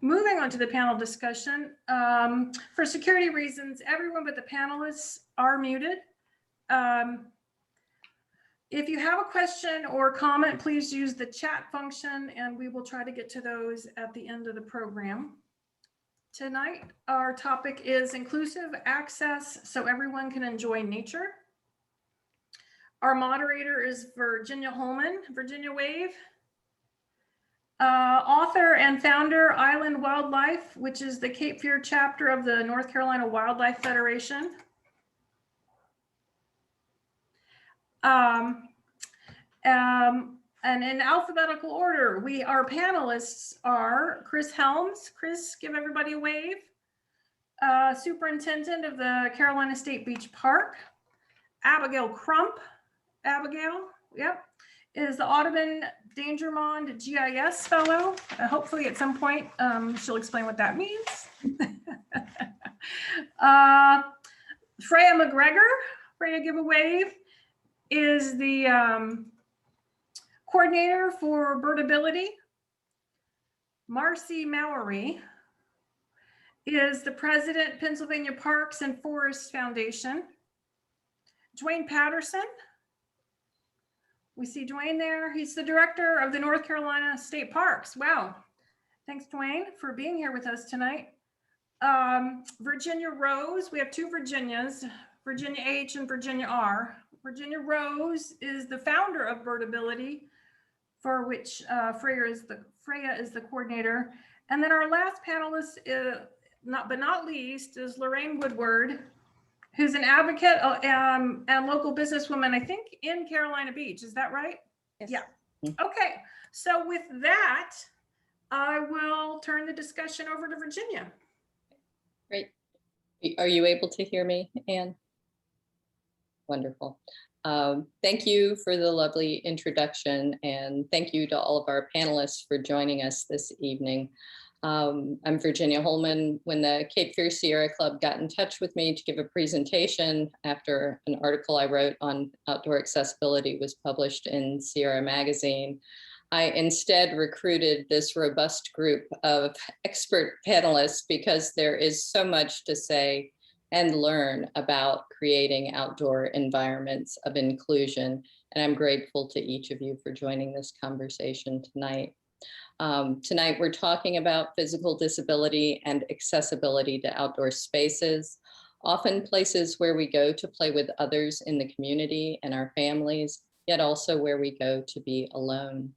moving on to the panel discussion. For security reasons, everyone but the panelists are muted. If you have a question or comment, please use the chat function and we will try to get to those at the end of the program. Tonight, our topic is inclusive access so everyone can enjoy nature. Our moderator is Virginia Holman. Virginia, wave. Author and founder, Island Wildlife, which is the Cape Fear chapter of the North Carolina Wildlife Federation. And in alphabetical order, our panelists are Chris Helms. Chris, give everybody a wave. Superintendent of the Carolina State Beach Park. Abigail Krump. Abigail, yep, is the Audubon Dangermond GIS fellow. Hopefully at some point she'll explain what that means. Freya McGregor, Freya, give a wave, is the coordinator for Birdability. Marci Mowery is the president, Pennsylvania Parks and Forests Foundation. Dwayne Patterson, we see Dwayne there. He's the director of the North Carolina State Parks. Wow. Thanks, Dwayne, for being here with us tonight. Virginia Rose, we have two Virginias, Virginia H and Virginia R. Virginia Rose is the founder of Birdability, for which Freya is the coordinator. And then our last panelist, but not least, is Lorraine Woodward, who's an advocate and local businesswoman, I think, in Carolina Beach. Is that right? Yes. Yeah. Okay. So with that, I will turn the discussion over to Virginia. Great. Are you able to hear me, Anne? Wonderful. Thank you for the lovely introduction, and thank you to all of our panelists for joining us this evening. I'm Virginia Holman. When the Cape Fear Sierra Club got in touch with me to give a presentation after an article I wrote on outdoor accessibility was published in Sierra Magazine, I instead recruited this robust group of expert panelists because there is so much to say and learn about creating outdoor environments of inclusion. And I'm grateful to each of you for joining this conversation tonight. Tonight, we're talking about physical disability and accessibility to outdoor spaces, often places where we go to play with others in the community and our families, yet also where we go to be alone.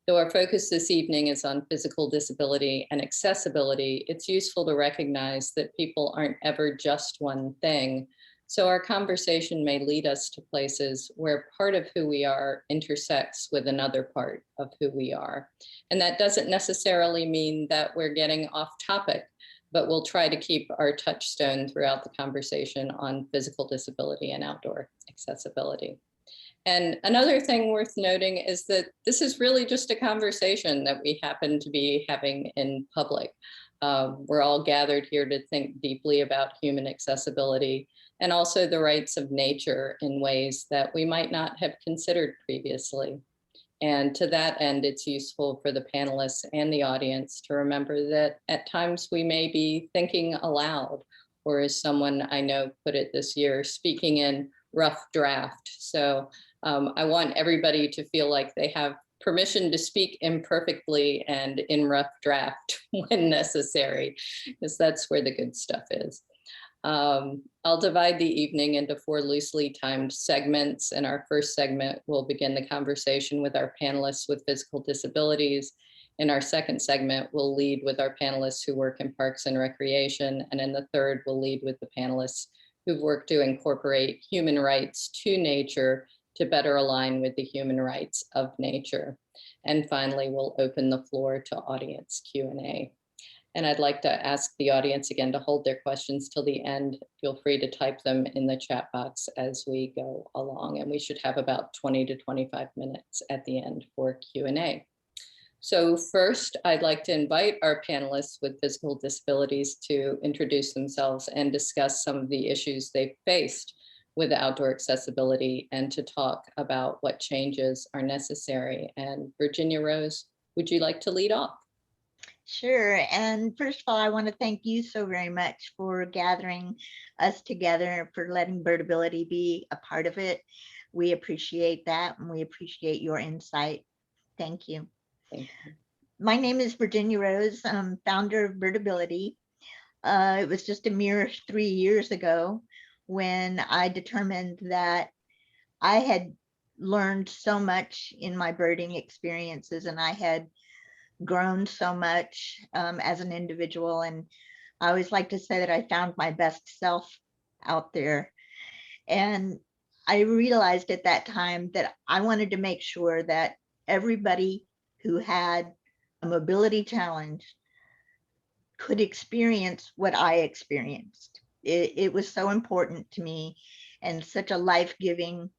Though our focus this evening is on physical disability and accessibility, it's useful to recognize that people aren't ever just one thing. So our conversation may lead us to places where part of who we are intersects with another part of who we are. And that doesn't necessarily mean that we're getting off topic, but we'll try to keep our touchstone throughout the conversation on physical disability and outdoor accessibility. And another thing worth noting is that this is really just a conversation that we happen to be having in public. We're all gathered here to think deeply about human accessibility and also the rights of nature in ways that we might not have considered previously. And to that end, it's useful for the panelists and the audience to remember that at times we may be thinking aloud, or as someone I know put it this year, speaking in rough draft. So I want everybody to feel like they have permission to speak imperfectly and in rough draft when necessary, because that's where the good stuff is. I'll divide the evening into 4 loosely timed segments. And our first segment will begin the conversation with our panelists with physical disabilities. In our second segment, we'll lead with our panelists who work in parks and recreation. And in the third, we'll lead with the panelists who've worked to incorporate human rights to nature to better align with the human rights of nature. And finally, we'll open the floor to audience Q&A. And I'd like to ask the audience again to hold their questions till the end. Feel free to type them in the chat box as we go along. And we should have about 20 to 25 minutes at the end for Q&A. So first, I'd like to invite our panelists with physical disabilities to introduce themselves and discuss some of the issues they've faced with outdoor accessibility and to talk about what changes are necessary. And Virginia Rose, would you like to lead off? Sure. And first of all, I want to thank you so very much for gathering us together, for letting Birdability be a part of it. We appreciate that, and we appreciate your insight. Thank you. Thank you. My name is Virginia Rose. I'm founder of Birdability. It was just a mere 3 years ago when I determined that I had learned so much in my birding experiences, and I had grown so much as an individual. And I always like to say that I found my best self out there. And I realized at that time that I wanted to make sure that everybody who had a mobility challenge could experience what I experienced. It was so important to me and such a life-giving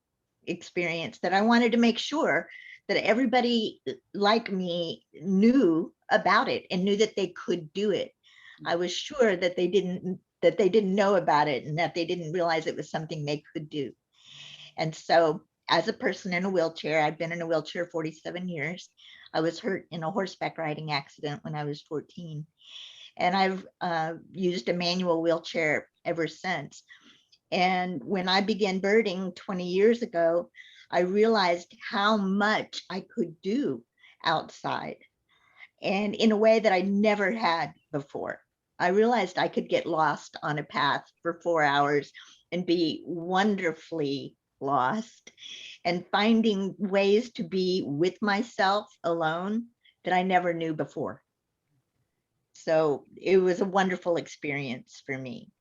experience that I wanted to make sure that everybody like me knew about it and knew that they could do it. I was sure that they didn't know about it and that they didn't realize it was something they could do. And so as a person in a wheelchair, I've been in a wheelchair 47 years. I was hurt in a horseback riding accident when I was 14. And I've used a manual wheelchair ever since. And when I began birding 20 years ago, I realized how much I could do outside and in a way that I never had before. I realized I could get lost on a path for 4 hours and be wonderfully lost, and finding ways to be with myself alone that I never knew before. So it was a wonderful experience for me.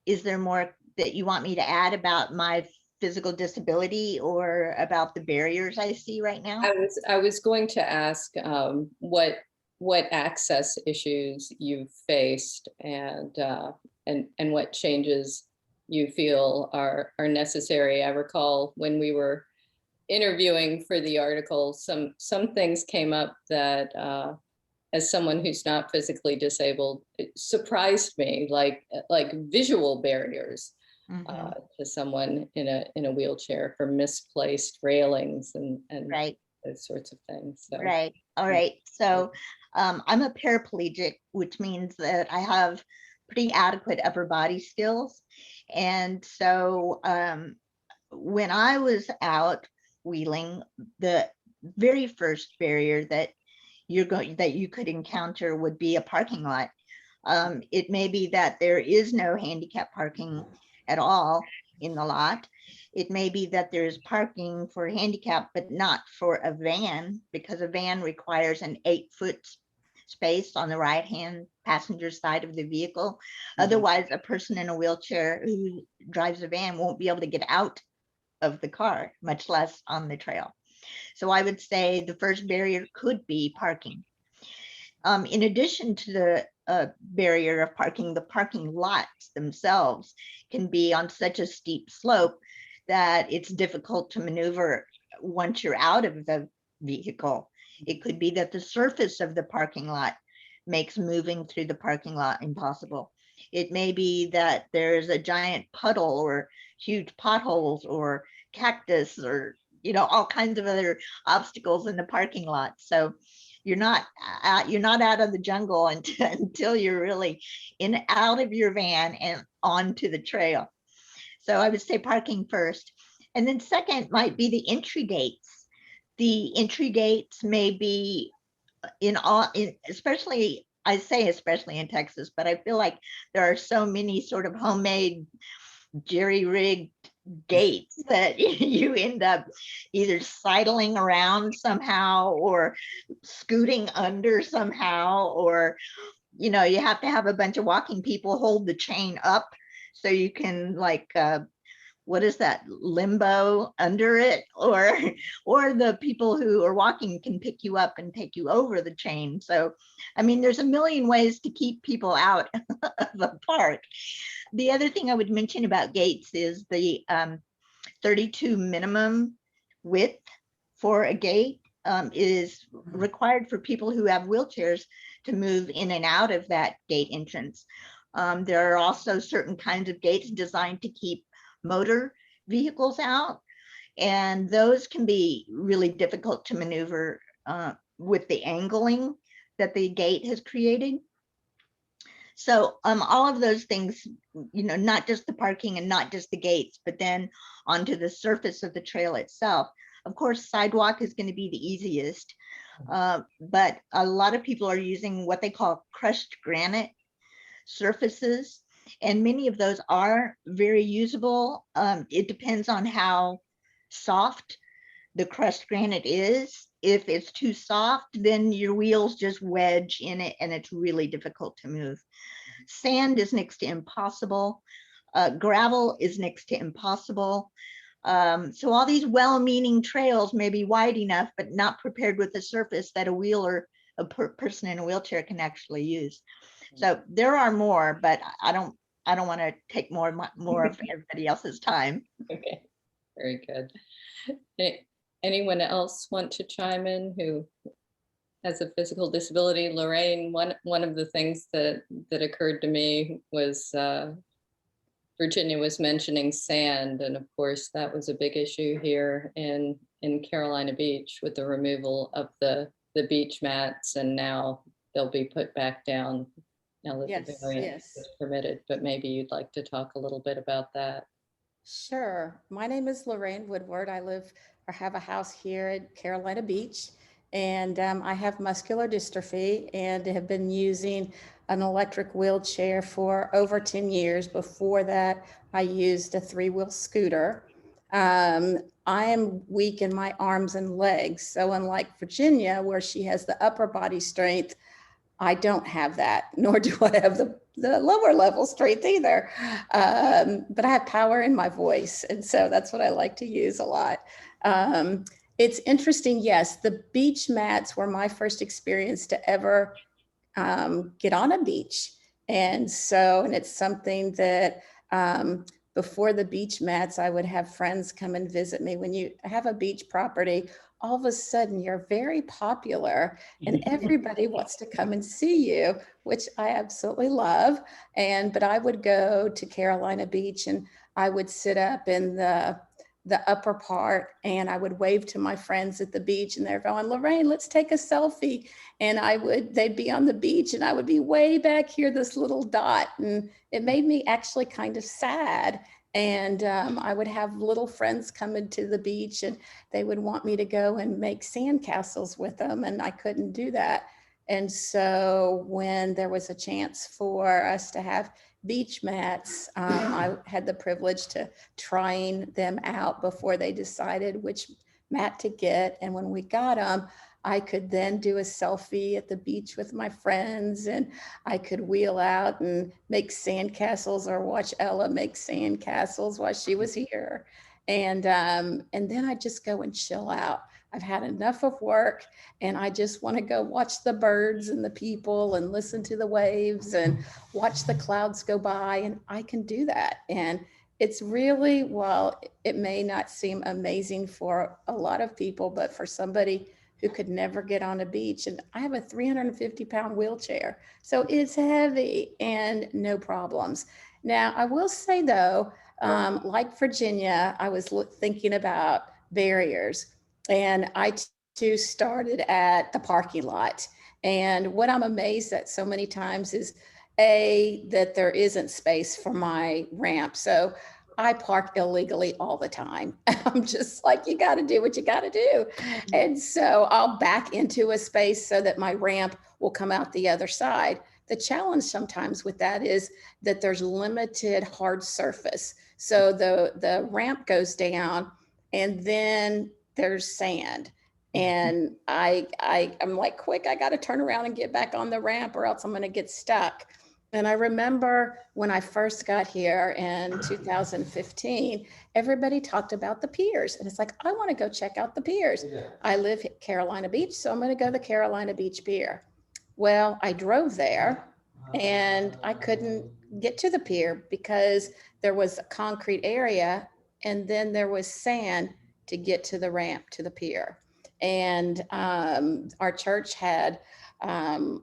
Is there more that you want me to add about my physical disability or about the barriers I see right now? I was going to ask what access issues you've faced and what changes you feel are necessary. I recall when we were interviewing for the article, some things came up that as someone who's not physically disabled, it surprised me, like visual barriers to someone in a wheelchair, for misplaced railings and Right. those sorts of things. So. Right. All right. So I'm a paraplegic, which means that I have pretty adequate upper body skills. And so when I was out wheeling, the very first barrier that you could encounter would be a parking lot. It may be that there is no handicap parking at all in the lot. It may be that there's parking for handicap, but not for a van, because a van requires an 8-foot space on the right-hand passenger side of the vehicle. Mm-hmm. Otherwise, a person in a wheelchair who drives a van won't be able to get out of the car, much less on the trail. So I would say the first barrier could be parking. In addition to the barrier of parking, the parking lots themselves can be on such a steep slope that it's difficult to maneuver once you're out of the vehicle. It could be that the surface of the parking lot makes moving through the parking lot impossible. It may be that there's a giant puddle or huge potholes or cactus or all kinds of other obstacles in the parking lot. So you're not out of the jungle until you're really out of your van and onto the trail. So I would say parking first. And then second might be the entry gates. The entry gates may be especially in Texas, but I feel like there are so many sort of homemade jerry-rigged gates that you end up either sidling around somehow or scooting under somehow, or you have to have a bunch of walking people hold the chain up so you can what is that, limbo under it, or the people who are walking can pick you up and take you over the chain. So I mean, there's a million ways to keep people out of the park. The other thing I would mention about gates is the 32 minimum width for a gate is required for people who have wheelchairs to move in and out of that gate entrance. There are also certain kinds of gates designed to keep motor vehicles out. And those can be really difficult to maneuver with the angling that the gate has created. So all of those things, not just the parking and not just the gates, but then onto the surface of the trail itself. Of course, sidewalk is going to be the easiest, but a lot of people are using what they call crushed granite surfaces, and many of those are very usable. It depends on how soft the crushed granite is. If it's too soft, then your wheels just wedge in it and it's really difficult to move. Sand is next to impossible. Gravel is next to impossible. So all these well-meaning trails may be wide enough, but not prepared with a surface that a wheel or a person in a wheelchair can actually use. So there are more, but I don't want to take more of everybody else's time. Okay, very good. Anyone else want to chime in who has a physical disability? Lorraine, one of the things that occurred to me was Virginia was mentioning sand, and of course that was a big issue here in Carolina Beach with the removal of the beach mats, and now they'll be put back down now that the variant is permitted. But maybe you'd like to talk a little bit about that. Sure. My name is Lorraine Woodward. I have a house here at Carolina Beach, and I have muscular dystrophy and have been using an electric wheelchair for over 10 years. Before that, I used a 3-wheel scooter. I am weak in my arms and legs. So unlike Virginia, where she has the upper body strength, I don't have that, nor do I have the lower level strength either. But I have power in my voice. And so that's what I like to use a lot. It's interesting. Yes, the beach mats were my first experience to ever get on a beach. And it's something that before the beach mats, I would have friends come and visit me. When you have a beach property, all of a sudden you're very popular and everybody wants to come and see you, which I absolutely love. But I would go to Carolina Beach and I would sit up in the upper part and I would wave to my friends at the beach, and they're going, "Lorraine, let's take a selfie." And they'd be on the beach and I would be way back here, this little dot. And it made me actually kind of sad. And I would have little friends come into the beach and they would want me to go and make sandcastles with them, and I couldn't do that. And so when there was a chance for us to have beach mats, I had the privilege to trying them out before they decided which mat to get. And when we got them, I could then do a selfie at the beach with my friends, and I could wheel out and make sandcastles or watch Ella make sandcastles while she was here. And then I just go and chill out. I've had enough of work and I just want to go watch the birds and the people and listen to the waves and watch the clouds go by. And I can do that. And it's really, well, it may not seem amazing for a lot of people, but for somebody who could never get on a beach, and I have a 350-pound wheelchair, so it's heavy and no problems. Now, I will say though, like Virginia, I was thinking about barriers, and I too started at the parking lot. And what I'm amazed at so many times is that there isn't space for my ramp. So I park illegally all the time. I'm just like, you got to do what you got to do. And so I'll back into a space so that my ramp will come out the other side. The challenge sometimes with that is that there's limited hard surface. So the ramp goes down and then there's sand. And I'm like, quick, I got to turn around and get back on the ramp or else I'm going to get stuck. And I remember when I first got here in 2015, everybody talked about the piers. And it's like, I want to go check out the piers. Yeah. I live at Carolina Beach, so I'm going to go to the Carolina Beach Pier. Well, I drove there and I couldn't get to the pier because there was a concrete area and then there was sand to get to the ramp to the pier. And our church had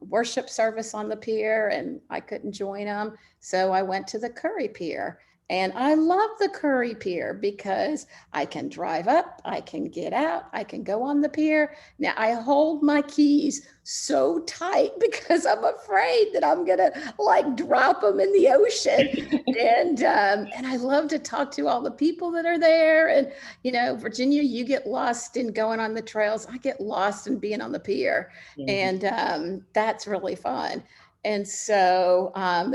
worship service on the pier and I couldn't join them. So I went to the Curry Pier And I love the Curry Pier because I can drive up, I can get out, I can go on the pier. Now I hold my keys so tight because I'm afraid that I'm gonna like drop them in the ocean. And I love to talk to all the people that are there. And you know, Virginia, you get lost in going on the trails. I get lost in being on the pier, and that's really fun. And so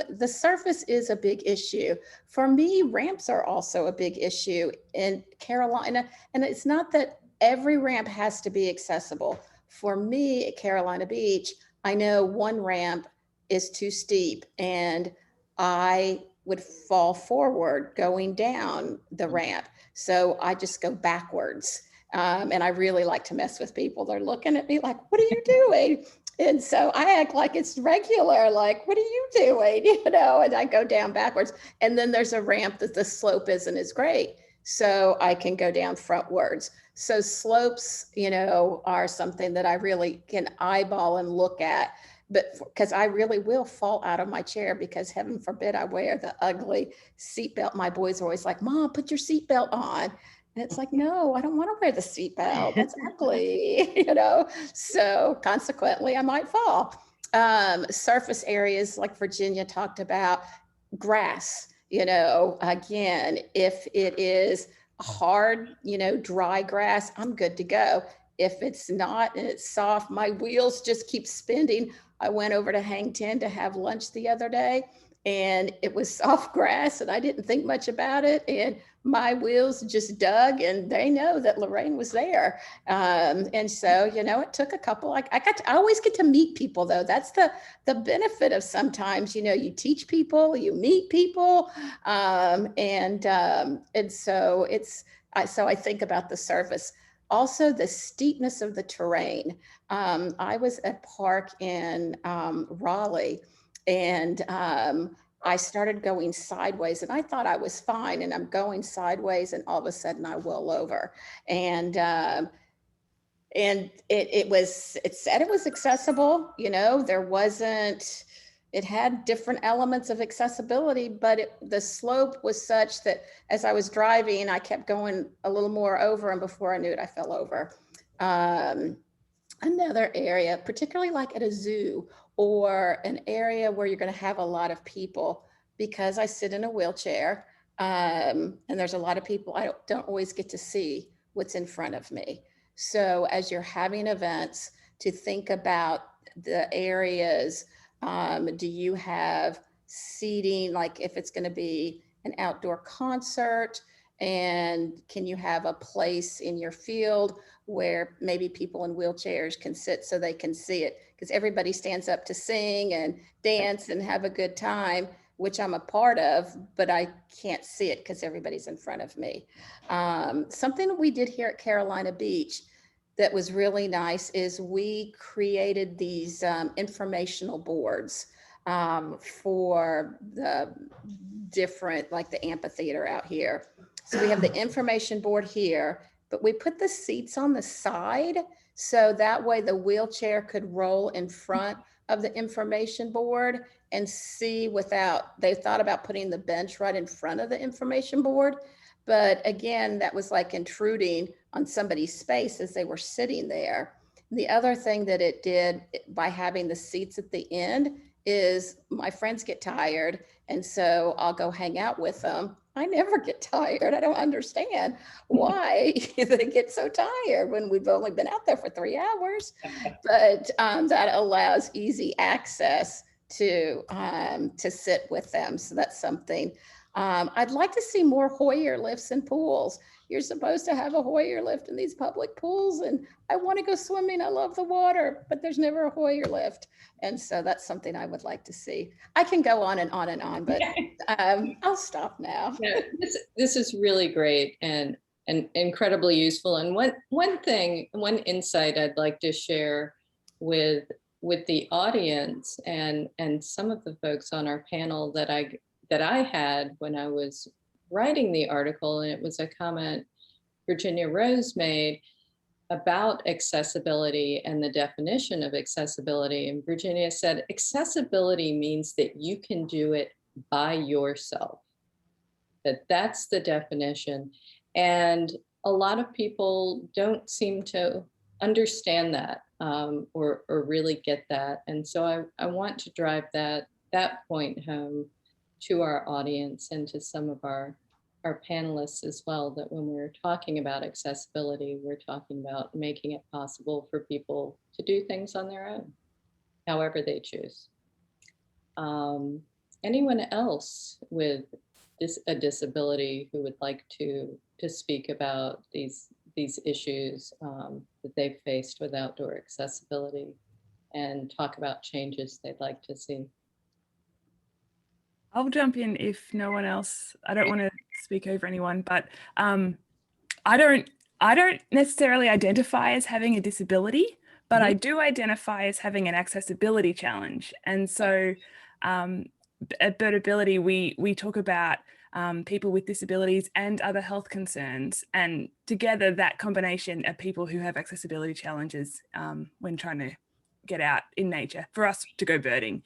the surface is a big issue. For me, ramps are also a big issue in Carolina. And it's not that every ramp has to be accessible. For me at Carolina Beach, I know one ramp is too steep and I would fall forward going down the ramp. So I just go backwards. And I really like to mess with people. They're looking at me like, what are you doing? And so I act like it's regular, like, what are you doing? You know, and I go down backwards. And then there's a ramp that the slope isn't as great. So I can go down frontwards. So slopes, you know, are something that I really can eyeball and look at, but because I really will fall out of my chair because heaven forbid I wear the ugly seatbelt. My boys are always like, Mom, put your seatbelt on. And it's like, no, I don't want to wear the seatbelt. That's ugly, you know? So consequently, I might fall. Surface areas like Virginia talked about, grass, you know, again, if it is hard, you know, dry grass, I'm good to go. If it's not and it's soft, my wheels just keep spinning. I went over to Hang 10 to have lunch the other day and it was soft grass and I didn't think much about it. And my wheels just dug and they know that Lorraine was there. And so, you know, it took a couple, I always get to meet people though. That's the benefit of sometimes, you know, you teach people, you meet people. And so so I think about the surface. Also the steepness of the terrain. I was at park in Raleigh and I started going sideways and I thought I was fine and I'm going sideways and all of a sudden I roll over. And it said it was accessible, you know, it had different elements of accessibility, but the slope was such that as I was driving, I kept going a little more over and before I knew it, I fell over. Another area, particularly like at a zoo or an area where you're going to have a lot of people, because I sit in a wheelchair and there's a lot of people, I don't always get to see what's in front of me. So as you're having events, to think about the areas, do you have seating, like if it's going to be an outdoor concert, and can you have a place in your field where maybe people in wheelchairs can sit so they can see it? Because everybody stands up to sing and dance and have a good time, which I'm a part of, but I can't see it because everybody's in front of me. Something that we did here at Carolina Beach that was really nice is we created these informational boards for the different, like the amphitheater out here. So we have the information board here, but we put the seats on the side so that way the wheelchair could roll in front of the information board and see without, they thought about putting the bench right in front of the information board. But again, that was like intruding on somebody's space as they were sitting there. The other thing that it did by having the seats at the end is my friends get tired. And so I'll go hang out with them. I never get tired. I don't understand why they get so tired when we've only been out there for 3 hours. But that allows easy access to sit with them. So that's something. I'd like to see more Hoyer lifts in pools. You're supposed to have a Hoyer lift in these public pools, and I want to go swimming. I love the water, but there's never a Hoyer lift. And so that's something I would like to see. I can go on and on and on, but I'll stop now. Yeah, this is really great and incredibly useful. And one insight I'd like to share with the audience and some of the folks on our panel that I had when I was writing the article, and it was a comment Virginia Rose made about accessibility and the definition of accessibility. And Virginia said, accessibility means that you can do it by yourself. that that's the definition. And a lot of people don't seem to understand that or really get that. And so I want to drive that point home to our audience and to some of our panelists as well, that when we're talking about accessibility, we're talking about making it possible for people to do things on their own, however they choose. Anyone else with a disability who would like to speak about these issues that they've faced with outdoor accessibility and talk about changes they'd like to see? I'll jump in if no one else. I don't want to speak over anyone, but I don't necessarily identify as having a disability, but I do identify as having an accessibility challenge. And so at Birdability, we talk about people with disabilities and other health concerns, and together that combination of people who have accessibility challenges when trying to get out in nature for us to go birding.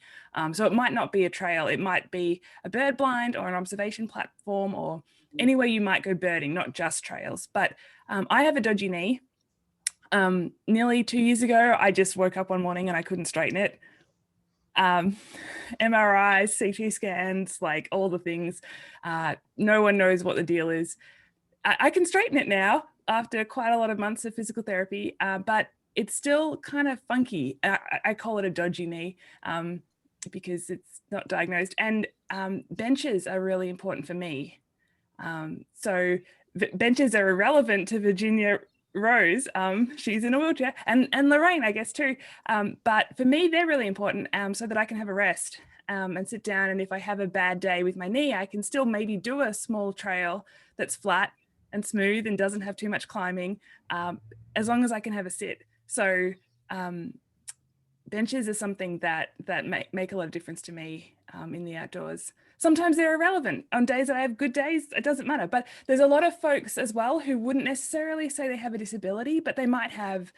So it might not be a trail, it might be a bird blind or an observation platform or anywhere you might go birding, not just trails. But I have a dodgy knee. Nearly 2 years ago, I just woke up one morning and I couldn't straighten it. MRIs, CT scans, like all the things. No one knows what the deal is. I can straighten it now after quite a lot of months of physical therapy, but it's still kind of funky. I call it a dodgy knee because it's not diagnosed. And benches are really important for me. So benches are irrelevant to Virginia Rose. She's in a wheelchair, and Lorraine, I guess too. But for me, they're really important so that I can have a rest and sit down. And if I have a bad day with my knee, I can still maybe do a small trail that's flat and smooth and doesn't have too much climbing, as long as I can have a sit. So benches are something that make a lot of difference to me in the outdoors. Sometimes they're irrelevant. On days that I have good days, it doesn't matter. But there's a lot of folks as well who wouldn't necessarily say they have a disability, but they might have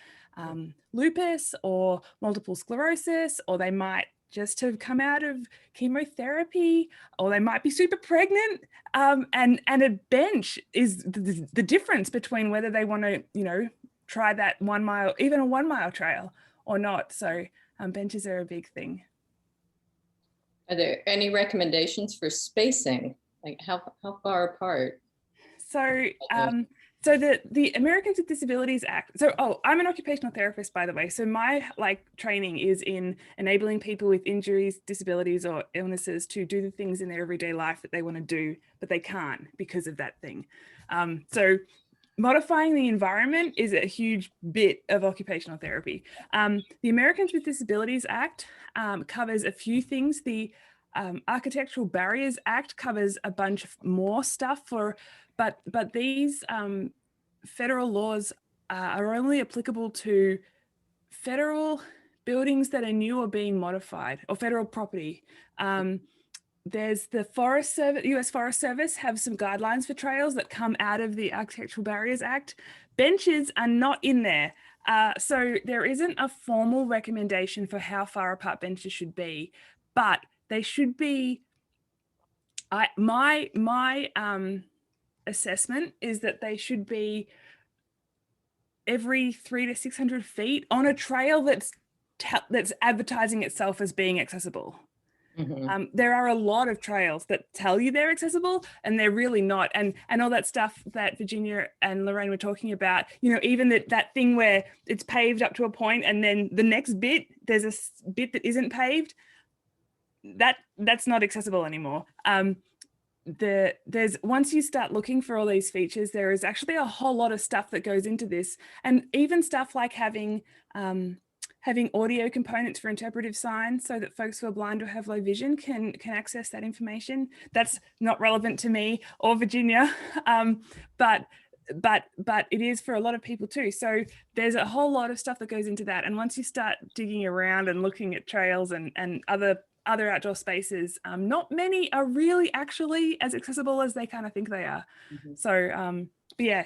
lupus or multiple sclerosis, or they might just have come out of chemotherapy, or they might be super pregnant. And a bench is the difference between whether they want to, try that 1 mile, even a 1 mile trail or not. So benches are a big thing. Are there any recommendations for spacing? Like how far apart? So the Americans with Disabilities Act. So I'm an occupational therapist, by the way. So my training is in enabling people with injuries, disabilities, or illnesses to do the things in their everyday life that they want to do, but they can't because of that thing. So modifying the environment is a huge bit of occupational therapy. The Americans with Disabilities Act covers a few things. The Architectural Barriers Act covers a bunch of more stuff but these federal laws are only applicable to federal buildings that are new or being modified, or federal property. There's the Forest Service, US Forest Service have some guidelines for trails that come out of the Architectural Barriers Act. Benches are not in there. So there isn't a formal recommendation for how far apart benches should be, but they should be, my assessment is that they should be every 300 to 600 feet on a trail that's advertising itself as being accessible. There are a lot of trails that tell you they're accessible and they're really not. And all that stuff that Virginia and Lorraine were talking about, even that thing where it's paved up to a point and then the next bit, there's a bit that isn't paved, that's not accessible anymore. There's once you start looking for all these features, there is actually a whole lot of stuff that goes into this, and even stuff like having audio components for interpretive signs so that folks who are blind or have low vision can access that information. That's not relevant to me or Virginia, but it is for a lot of people too. So there's a whole lot of stuff that goes into that. And once you start digging around and looking at trails and other outdoor spaces, not many are really actually as accessible as they kind of think they are. So but yeah,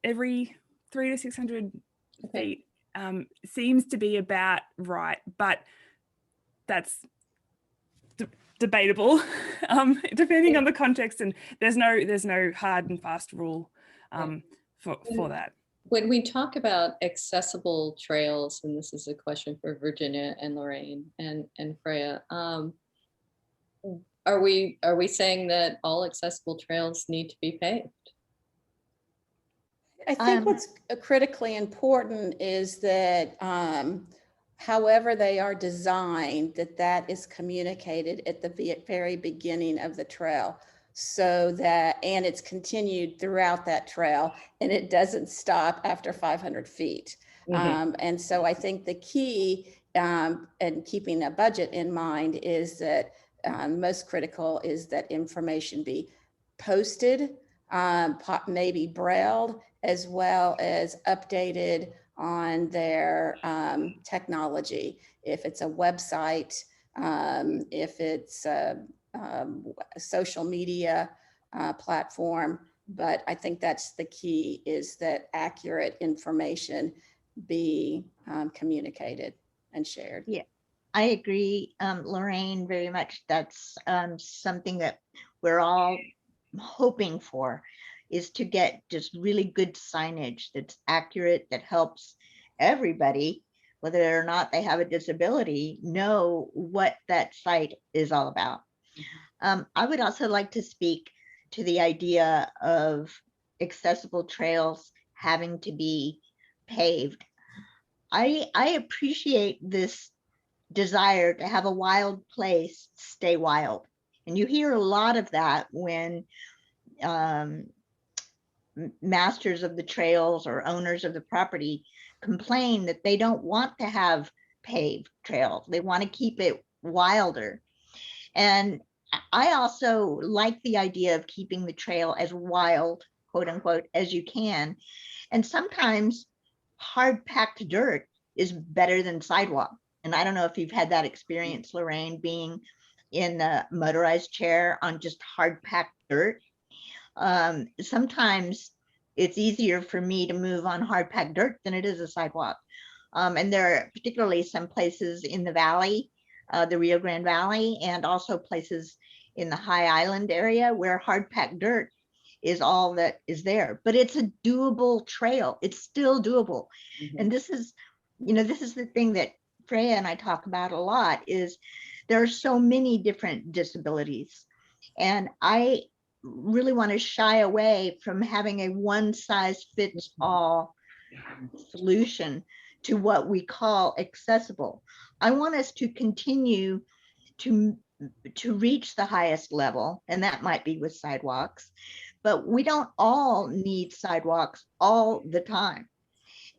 every 300 to 600 feet seems to be about right, but that's debatable, depending on the context, and there's no hard and fast rule for that. When we talk about accessible trails, and this is a question for Virginia and Lorraine and Freya, are we saying that all accessible trails need to be paved? I think what's critically important is that however they are designed, that is communicated at the very beginning of the trail, so that, and it's continued throughout that trail, and it doesn't stop after 500 feet. And so I think the key, and keeping a budget in mind, is that most critical is that information be posted, maybe brailled, as well as updated on their technology. If it's a website, if it's a social media platform. But I think that's the key, is that accurate information be communicated and shared. Yeah, I agree, Lorraine, very much. That's something that we're all hoping for, is to get just really good signage that's accurate, that helps everybody, whether or not they have a disability, know what that site is all about. I would also like to speak to the idea of accessible trails having to be paved. I appreciate this desire to have a wild place stay wild. And you hear a lot of that when masters of the trails or owners of the property complain that they don't want to have paved trails. They want to keep it wilder. And I also like the idea of keeping the trail as wild, quote unquote, as you can. And sometimes hard packed dirt is better than sidewalk. And I don't know if you've had that experience, Lorraine, being in the motorized chair on just hard packed dirt. Sometimes it's easier for me to move on hard packed dirt than it is a sidewalk. And there are particularly some places in the valley, the Rio Grande Valley, and also places in the High Island area where hard packed dirt is all that is there. But it's a doable trail. It's still doable. And this is, this is the thing that Freya and I talk about a lot, is there are so many different disabilities. And I really want to shy away from having a one size fits all solution to what we call accessible. I want us to continue to reach the highest level, and that might be with sidewalks, but we don't all need sidewalks all the time.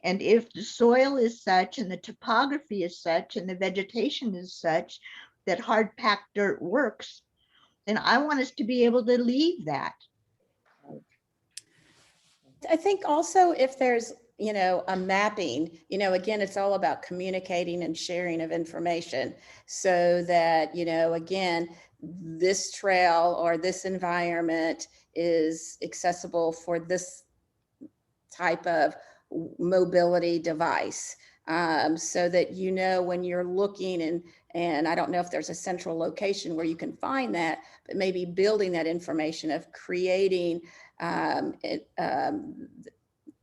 And if the soil is such and the topography is such and the vegetation is such that hard packed dirt works, then I want us to be able to leave that. I think also if there's, a mapping, again, it's all about communicating and sharing of information, so that, again, this trail or this environment is accessible for this type of mobility device, so that, when you're looking, and I don't know if there's a central location where you can find that, but maybe building that information of creating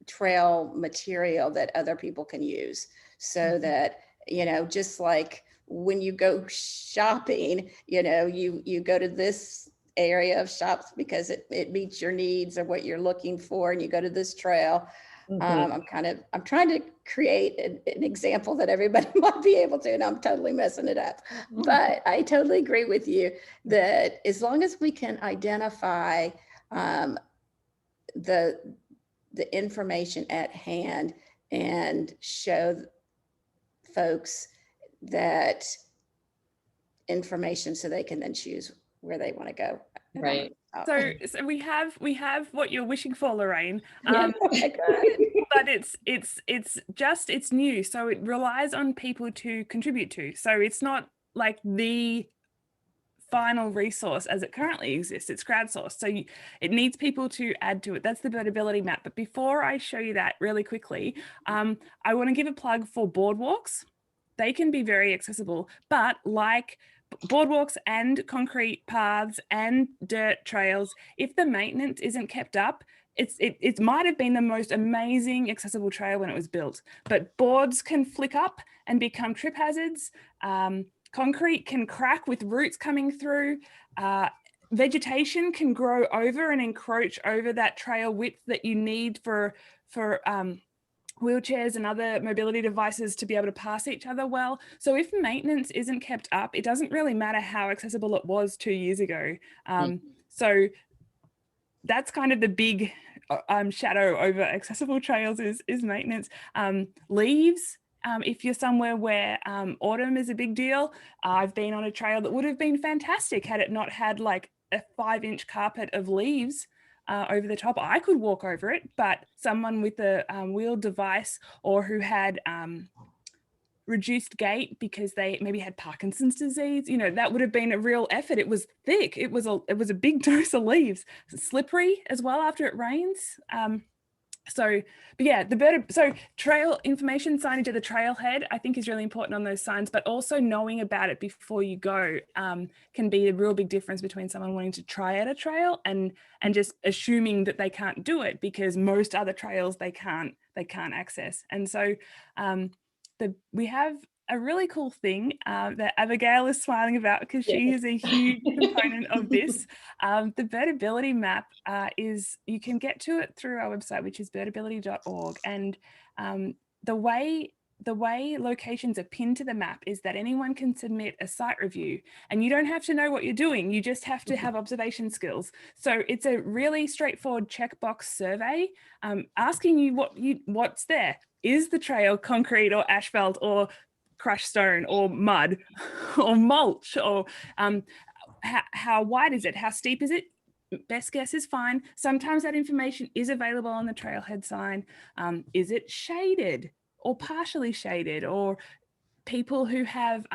trail material that other people can use, so that, just like when you go shopping, you go to this area of shops because it meets your needs or what you're looking for, and you go to this trail. I'm trying to create an example that everybody might be able to, and I'm totally messing it up. But I totally agree with you that as long as we can identify the information at hand and show folks that information, so they can then choose where they want to go. Right. So we have what you're wishing for, Lorraine. Yeah, but it's new, so it relies on people to contribute to. So it's not like the final resource as it currently exists. It's crowdsourced, so it needs people to add to it. That's the Birdability map. But before I show you that really quickly, I want to give a plug for boardwalks. They can be very accessible, but like boardwalks and concrete paths and dirt trails, if the maintenance isn't kept up, it might have been the most amazing accessible trail when it was built, but boards can flick up and become trip hazards. Concrete can crack with roots coming through. Vegetation can grow over and encroach over that trail width that you need for wheelchairs and other mobility devices to be able to pass each other well. So if maintenance isn't kept up, it doesn't really matter how accessible it was 2 years ago. So that's kind of the big shadow over accessible trails is maintenance. Leaves, if you're somewhere where autumn is a big deal, I've been on a trail that would have been fantastic had it not had like a 5-inch carpet of leaves over the top. I could walk over it, but someone with a wheeled device or who had reduced gait because they maybe had Parkinson's disease, you know, that would have been a real effort. It was thick. It was a big dose of leaves. Slippery as well after it rains. But yeah, so trail information signage at the trailhead, I think is really important on those signs, but also knowing about it before you go can be a real big difference between someone wanting to try out a trail and just assuming that they can't do it because most other trails they can't access. And so we have a really cool thing that Abigail is smiling about because she is a huge component of this. The Birdability map you can get to it through our website, which is birdability.org. And the way locations are pinned to the map is that anyone can submit a site review and you don't have to know what you're doing. You just have to have observation skills. So it's a really straightforward checkbox survey asking you what's there. Is the trail concrete or asphalt or crushed stone or mud or mulch, or how wide is it? How steep is it? Best guess is fine. Sometimes that information is available on the trailhead sign. Is it shaded or partially shaded? Or people who have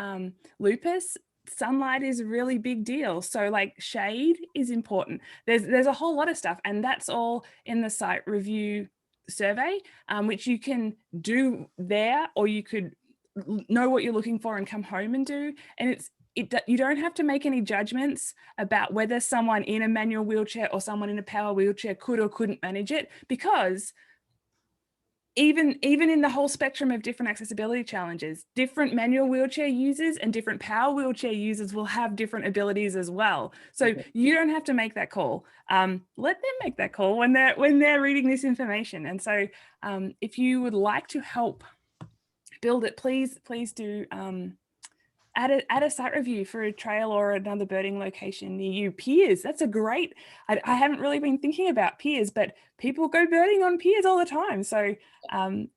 lupus, sunlight is a really big deal. So like shade is important. There's a whole lot of stuff, and that's all in the site review survey, which you can do there, or you could know what you're looking for and come home and do. And you don't have to make any judgments about whether someone in a manual wheelchair or someone in a power wheelchair could or couldn't manage it, because even in the whole spectrum of different accessibility challenges, different manual wheelchair users and different power wheelchair users will have different abilities as well. So you don't have to make that call. Let them make that call when they're reading this information. And so if you would like to help build it, please do add a site review for a trail or another birding location near you. Piers, that's a great, I haven't really been thinking about piers, but people go birding on piers all the time. So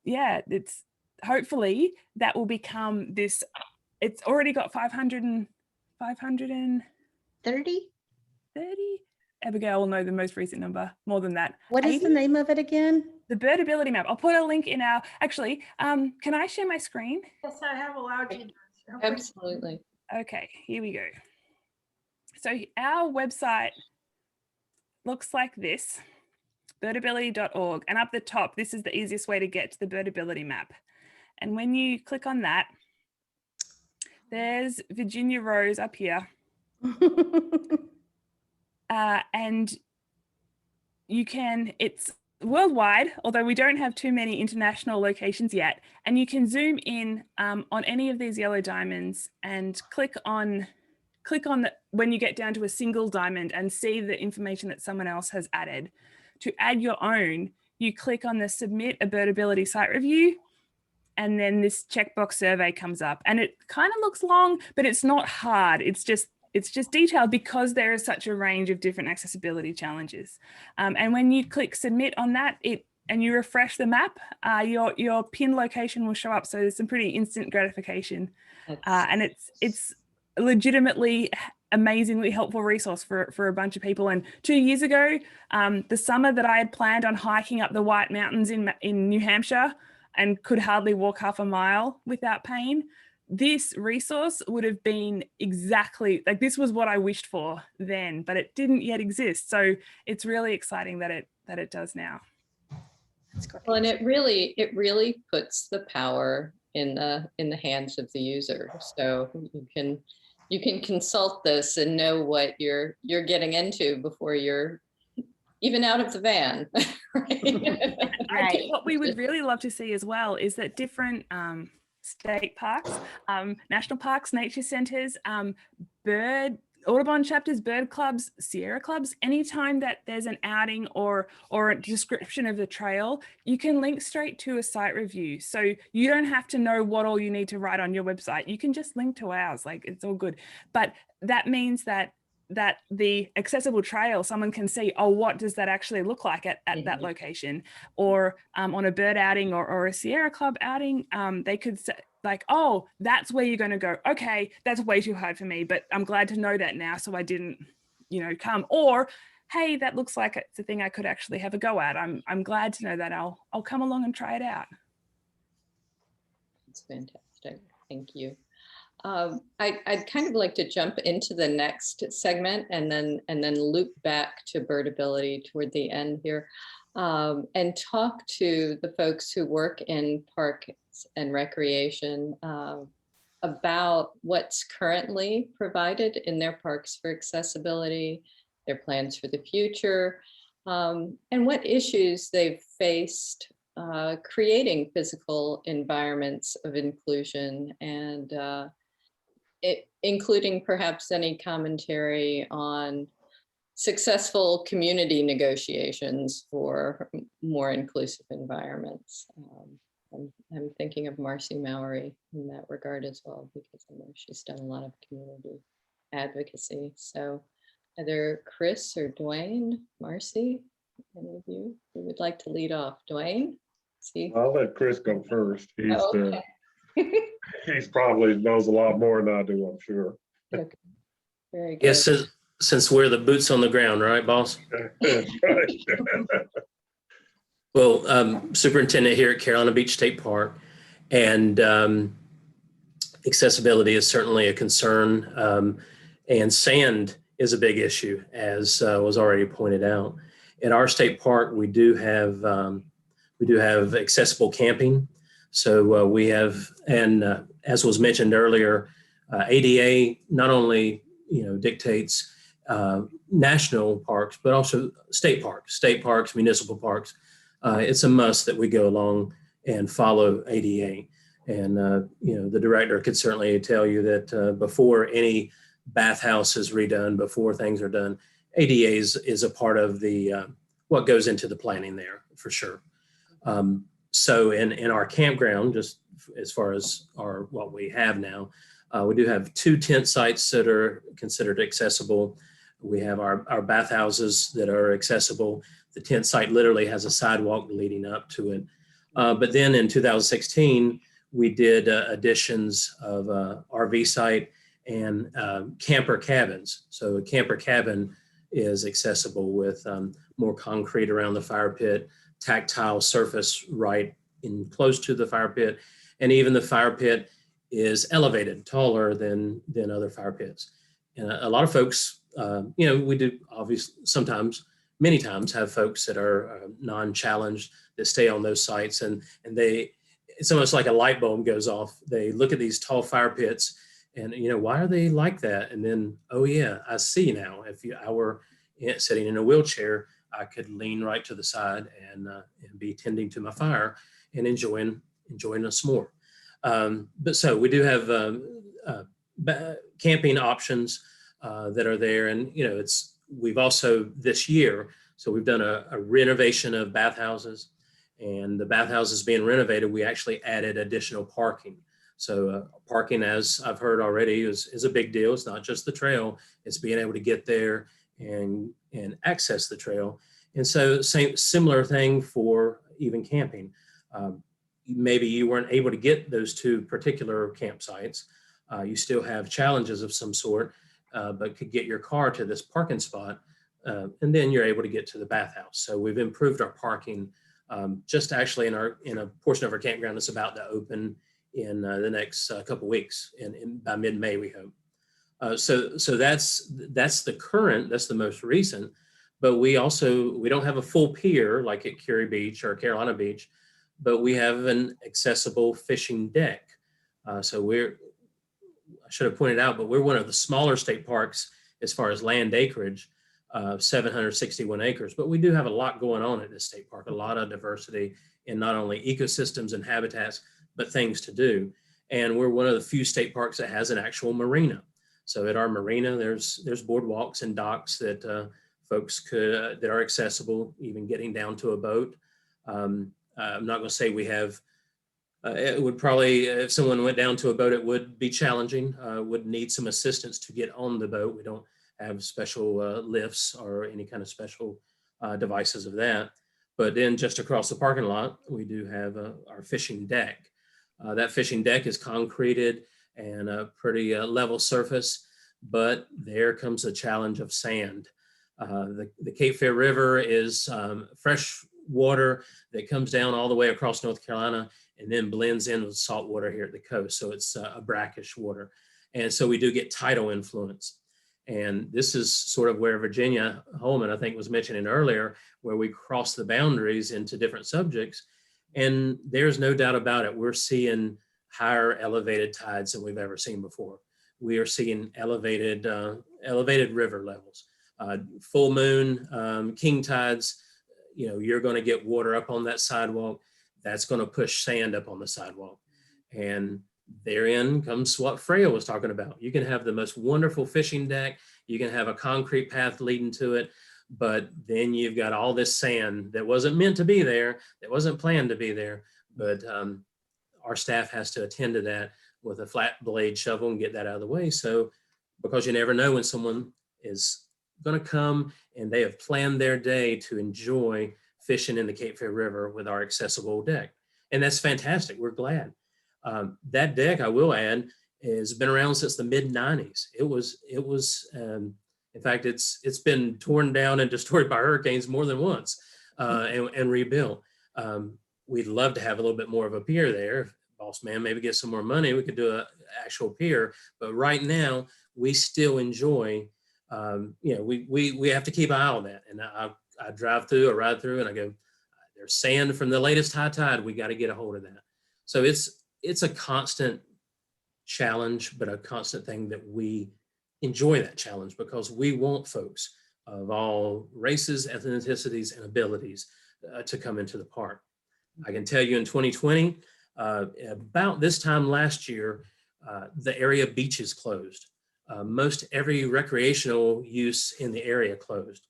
yeah, it's hopefully that will become this, it's already got 530. Abigail will know the most recent number, more than that. What is 80? the name of it again? The Birdability map. I'll put a link in our, actually, can I share my screen? Yes, I have allowed you to. Absolutely. Okay, here we go. So our website looks like this, birdability.org. And up the top, this is the easiest way to get to the Birdability map. And when you click on that, there's Virginia Rose up here. And it's worldwide, although we don't have too many international locations yet. And you can zoom in on any of these yellow diamonds and click on when you get down to a single diamond and see the information that someone else has added. To add your own, you click on the Submit a Birdability Site Review, and then this checkbox survey comes up. And it kind of looks long, but it's not hard. It's just detailed because there is such a range of different accessibility challenges. And when you click submit on that, and you refresh the map, your pin location will show up. So there's some pretty instant gratification. And it's legitimately amazingly helpful resource for a bunch of people. And 2 years ago, the summer that I had planned on hiking up the White Mountains in New Hampshire and could hardly walk half a mile without pain, this resource would have been exactly like, this was what I wished for then, but it didn't yet exist. So it's really exciting that it does now. That's great. Well, and it really puts the power in the hands of the user. So you can you can consult this and know what you're getting into before you're even out of the van. Right? Right. What we would really love to see as well is that different state parks, national parks, nature centers, Audubon chapters, bird clubs, Sierra clubs, anytime that there's an outing or a description of the trail, you can link straight to a site review. So you don't have to know what all you need to write on your website. You can just link to ours, like it's all good. But that means that the accessible trail, someone can see, oh, what does that actually look like at that location? Or on a bird outing or a Sierra Club outing, they could say, like, oh, that's where you're going to go. Okay, that's way too hard for me, but I'm glad to know that now, so I didn't, come. Or, hey, that looks like it's a thing I could actually have a go at. I'm glad to know that. I'll come along and try it out. That's fantastic. Thank you. I'd kind of like to jump into the next segment and then loop back to Birdability toward the end here, and talk to the folks who work in parks and recreation about what's currently provided in their parks for accessibility, their plans for the future, and what issues they've faced creating physical environments of inclusion, and including perhaps any commentary on successful community negotiations for more inclusive environments. I'm thinking of Marci Mowery in that regard as well, because I know she's done a lot of community advocacy. So either Chris or Dwayne, Marci, any of you who would like to lead off? Dwayne? See? I'll let Chris go first. He's Okay. he's probably knows a lot more than I do, I'm sure. Okay. Very good. Yes, since we're the boots on the ground, right, boss? That's right. Well, superintendent here at Carolina Beach State Park, and accessibility is certainly a concern, and sand is a big issue, as was already pointed out. At our state park, we do have accessible camping. So we have, and as was mentioned earlier, ADA not only dictates national parks, but also state parks, municipal parks. It's a must that we go along and follow ADA. And the director could certainly tell you that before any bathhouse is redone, before things are done, ADA is a part of the what goes into the planning there for sure. So in our campground, just as far as what we have now, we do have 2 tent sites that are considered accessible. We have our bathhouses that are accessible. The tent site literally has a sidewalk leading up to it. But then in 2016, we did additions of RV site and camper cabins. So a camper cabin is accessible with more concrete around the fire pit, tactile surface right in close to the fire pit, and even the fire pit is elevated, taller than other fire pits. And a lot of folks, we do obviously many times have folks that are non-challenged that stay on those sites, and it's almost like a light bulb goes off. They look at these tall fire pits and, why are they like that? And then, oh yeah, I see now. If I were sitting in a wheelchair, I could lean right to the side and be tending to my fire and enjoying a s'more. But so we do have camping options that are there, and we've also this year, so we've done a renovation of bathhouses, and the bathhouses being renovated, we actually added additional parking. So parking, as I've heard already, is a big deal. It's not just the trail; it's being able to get there and access the trail. And so similar thing for even camping. Maybe you weren't able to get those 2 particular campsites. You still have challenges of some sort, but could get your car to this parking spot, and then you're able to get to the bathhouse. So we've improved our parking just actually in a portion of our campground that's about to open in the next couple weeks, and by mid-May we hope. So that's the most recent, but we don't have a full pier like at Curie Beach or Carolina Beach, but we have an accessible fishing deck. So I should have pointed out, but we're one of the smaller state parks as far as land acreage, 761 acres. But we do have a lot going on at this state park, a lot of diversity in not only ecosystems and habitats, but things to do. And we're one of the few state parks that has an actual marina. So at our marina, there's boardwalks and docks that folks could, that are accessible, even getting down to a boat. I'm not going to say we have, it would probably, if someone went down to a boat, it would be challenging, would need some assistance to get on the boat. We don't have special lifts or any kind of special devices of that. But then just across the parking lot, we do have our fishing deck. That fishing deck is concreted and a pretty level surface, but there comes the challenge of sand. The Cape Fear River is fresh water that comes down all the way across North Carolina and then blends in with salt water here at the coast. So it's a brackish water. And so we do get tidal influence. And this is sort of where Virginia Holman, I think, was mentioning earlier, where we cross the boundaries into different subjects. And there's no doubt about it. We're seeing higher elevated tides than we've ever seen before. We are seeing elevated river levels, full moon, king tides. You know, you're going to get water up on that sidewalk. That's going to push sand up on the sidewalk. And therein comes what Freya was talking about. You can have the most wonderful fishing deck. You can have a concrete path leading to it. But then you've got all this sand that wasn't meant to be there, that wasn't planned to be there. But our staff has to attend to that with a flat blade shovel and get that out of the way. So, because you never know when someone is going to come and they have planned their day to enjoy fishing in the Cape Fear River with our accessible deck. And that's fantastic. We're glad. That deck, I will add, has been around since the mid-90s. It was in fact, it's been torn down and destroyed by hurricanes more than once and rebuilt. We'd love to have a little bit more of a pier there. If Boss Man maybe get some more money, we could do an actual pier. But right now, we still enjoy, we have to keep an eye on that. And I drive through or ride through and I go, there's sand from the latest high tide. We got to get a hold of that. So it's a constant challenge, but a constant thing that we enjoy that challenge because we want folks of all races, ethnicities, and abilities to come into the park. I can tell you in 2020, about this time last year, the area beaches closed. Most every recreational use in the area closed.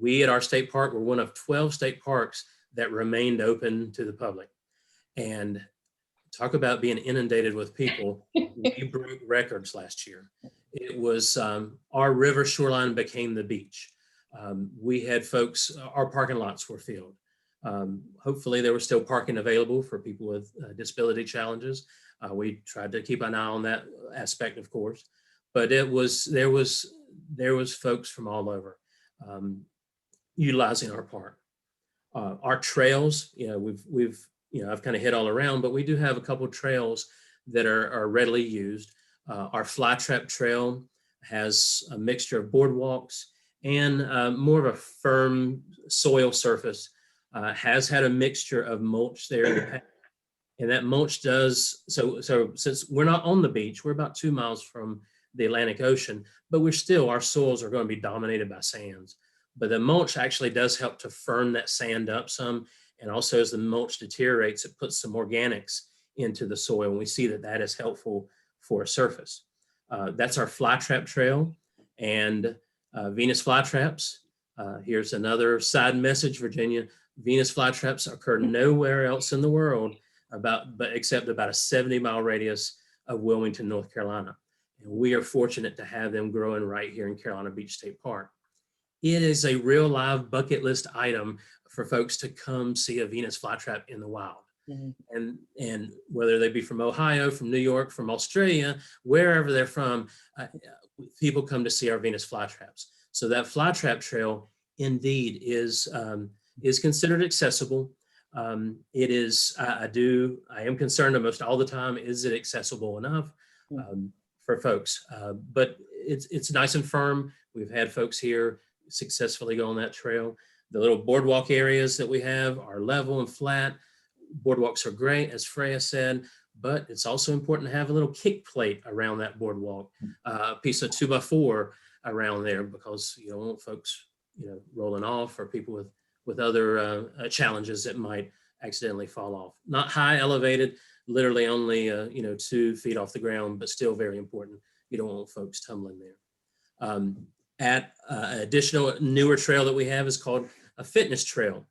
We at our state park were one of 12 state parks that remained open to the public. And talk about being inundated with people. We broke records last year. It was our river shoreline became the beach. We had folks, our parking lots were filled. Hopefully there was still parking available for people with disability challenges. We tried to keep an eye on that aspect, of course, but there was folks from all over utilizing our park. Our trails, I've kind of hit all around, but we do have a couple of trails that are readily used. Our fly trap trail has a mixture of boardwalks and more of a firm soil surface, has had a mixture of mulch there in the past. And that mulch does, so since we're not on the beach, we're about 2 miles from the Atlantic Ocean, but our soils are going to be dominated by sands. But the mulch actually does help to firm that sand up some. And also as the mulch deteriorates, it puts some organics into the soil. And we see that is helpful for a surface. That's our fly trap trail and Venus flytraps. Here's another side message, Virginia. Venus flytraps occur nowhere else in the world except about a 70-mile radius of Wilmington, North Carolina. And we are fortunate to have them growing right here in Carolina Beach State Park. It is a real live bucket list item for folks to come see a Venus flytrap in the wild. Mm-hmm. And whether they be from Ohio, from New York, from Australia, wherever they're from, people come to see our Venus flytraps. So that flytrap trail indeed is considered accessible. It is, I am concerned almost all the time, is it accessible enough for folks? But it's nice and firm. We've had folks here successfully go on that trail. The little boardwalk areas that we have are level and flat. Boardwalks are great, as Freya said, but it's also important to have a little kick plate around that boardwalk, a piece of 2x4 around there, because you don't want folks, rolling off, or people with other challenges that might accidentally fall off. Not high elevated, literally only 2 feet off the ground, but still very important. You don't want folks tumbling there. Additional newer trail that we have is called a fitness trail.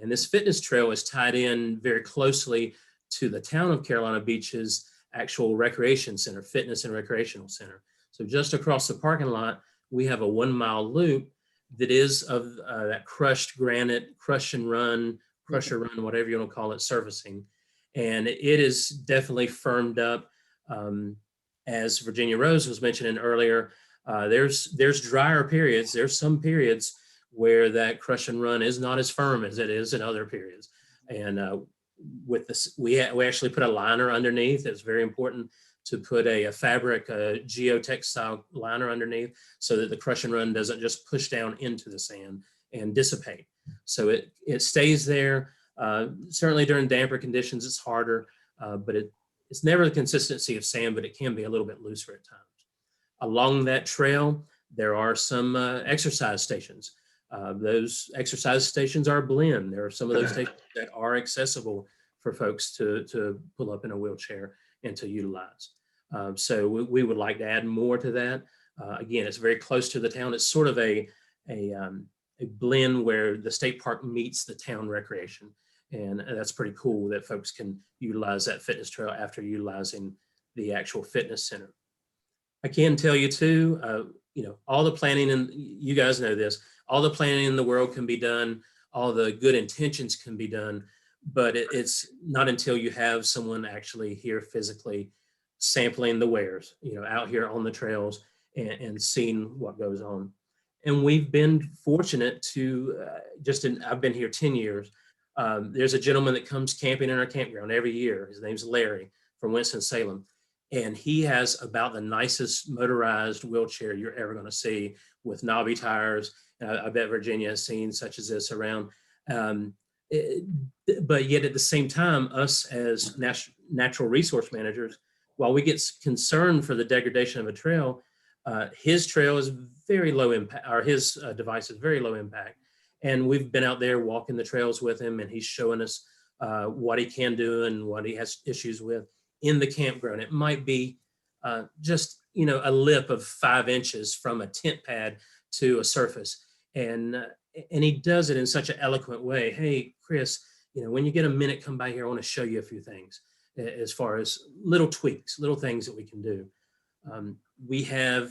And this fitness trail is tied in very closely to the town of Carolina Beach's actual recreation center, fitness and recreational center. So just across the parking lot, we have a 1-mile loop that is of that crushed granite, crush and run, crusher run, whatever you want to call it, surfacing. And it is definitely firmed up. As Virginia Rose was mentioning earlier, there's drier periods. There's some periods where that crush and run is not as firm as it is in other periods. And with this, we actually put a liner underneath. It's very important to put a fabric, geotextile liner underneath, so that the crush and run doesn't just push down into the sand and dissipate. So it stays there. Certainly during damper conditions, it's harder, but it's never the consistency of sand, but it can be a little bit looser at times. Along that trail, there are some exercise stations. Those exercise stations are a blend. There are some of those stations that are accessible for folks to pull up in a wheelchair and to utilize. So we would like to add more to that. Again, it's very close to the town. It's sort of a blend where the state park meets the town recreation. And that's pretty cool that folks can utilize that fitness trail after utilizing the actual fitness center. I can tell you too, all the planning, and you guys know this, all the planning in the world can be done, all the good intentions can be done, but it's not until you have someone actually here physically sampling the wares, out here on the trails and seeing what goes on. And we've been fortunate to, I've been here 10 years. There's a gentleman that comes camping in our campground every year. His name's Larry from Winston-Salem. And he has about the nicest motorized wheelchair you're ever going to see, with knobby tires. I bet Virginia has seen such as this around. But yet at the same time, us as natural resource managers, while we get concerned for the degradation of a trail, his trail is very low impact, or his device is very low impact. And we've been out there walking the trails with him, and he's showing us what he can do and what he has issues with in the campground. It might be just, a lip of 5 inches from a tent pad to a surface. And he does it in such an eloquent way. Hey, Chris, when you get a minute, come by here. I want to show you a few things as far as little tweaks, little things that we can do. We have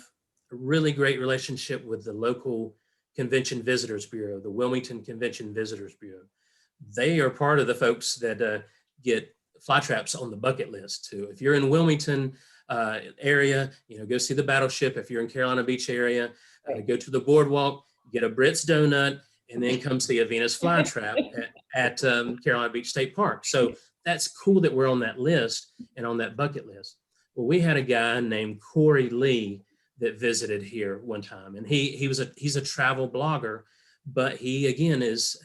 a really great relationship with the local Convention Visitors Bureau, the Wilmington Convention Visitors Bureau. They are part of the folks that get fly traps on the bucket list too. If you're in Wilmington area, go see the Battleship. If you're in Carolina Beach area, go to the boardwalk, get a Brits donut, and then come see a Venus flytrap at Carolina Beach State Park. So that's cool that we're on that list and on that bucket list. Well, we had a guy named Corey Lee that visited here one time, and he's a travel blogger, but he again is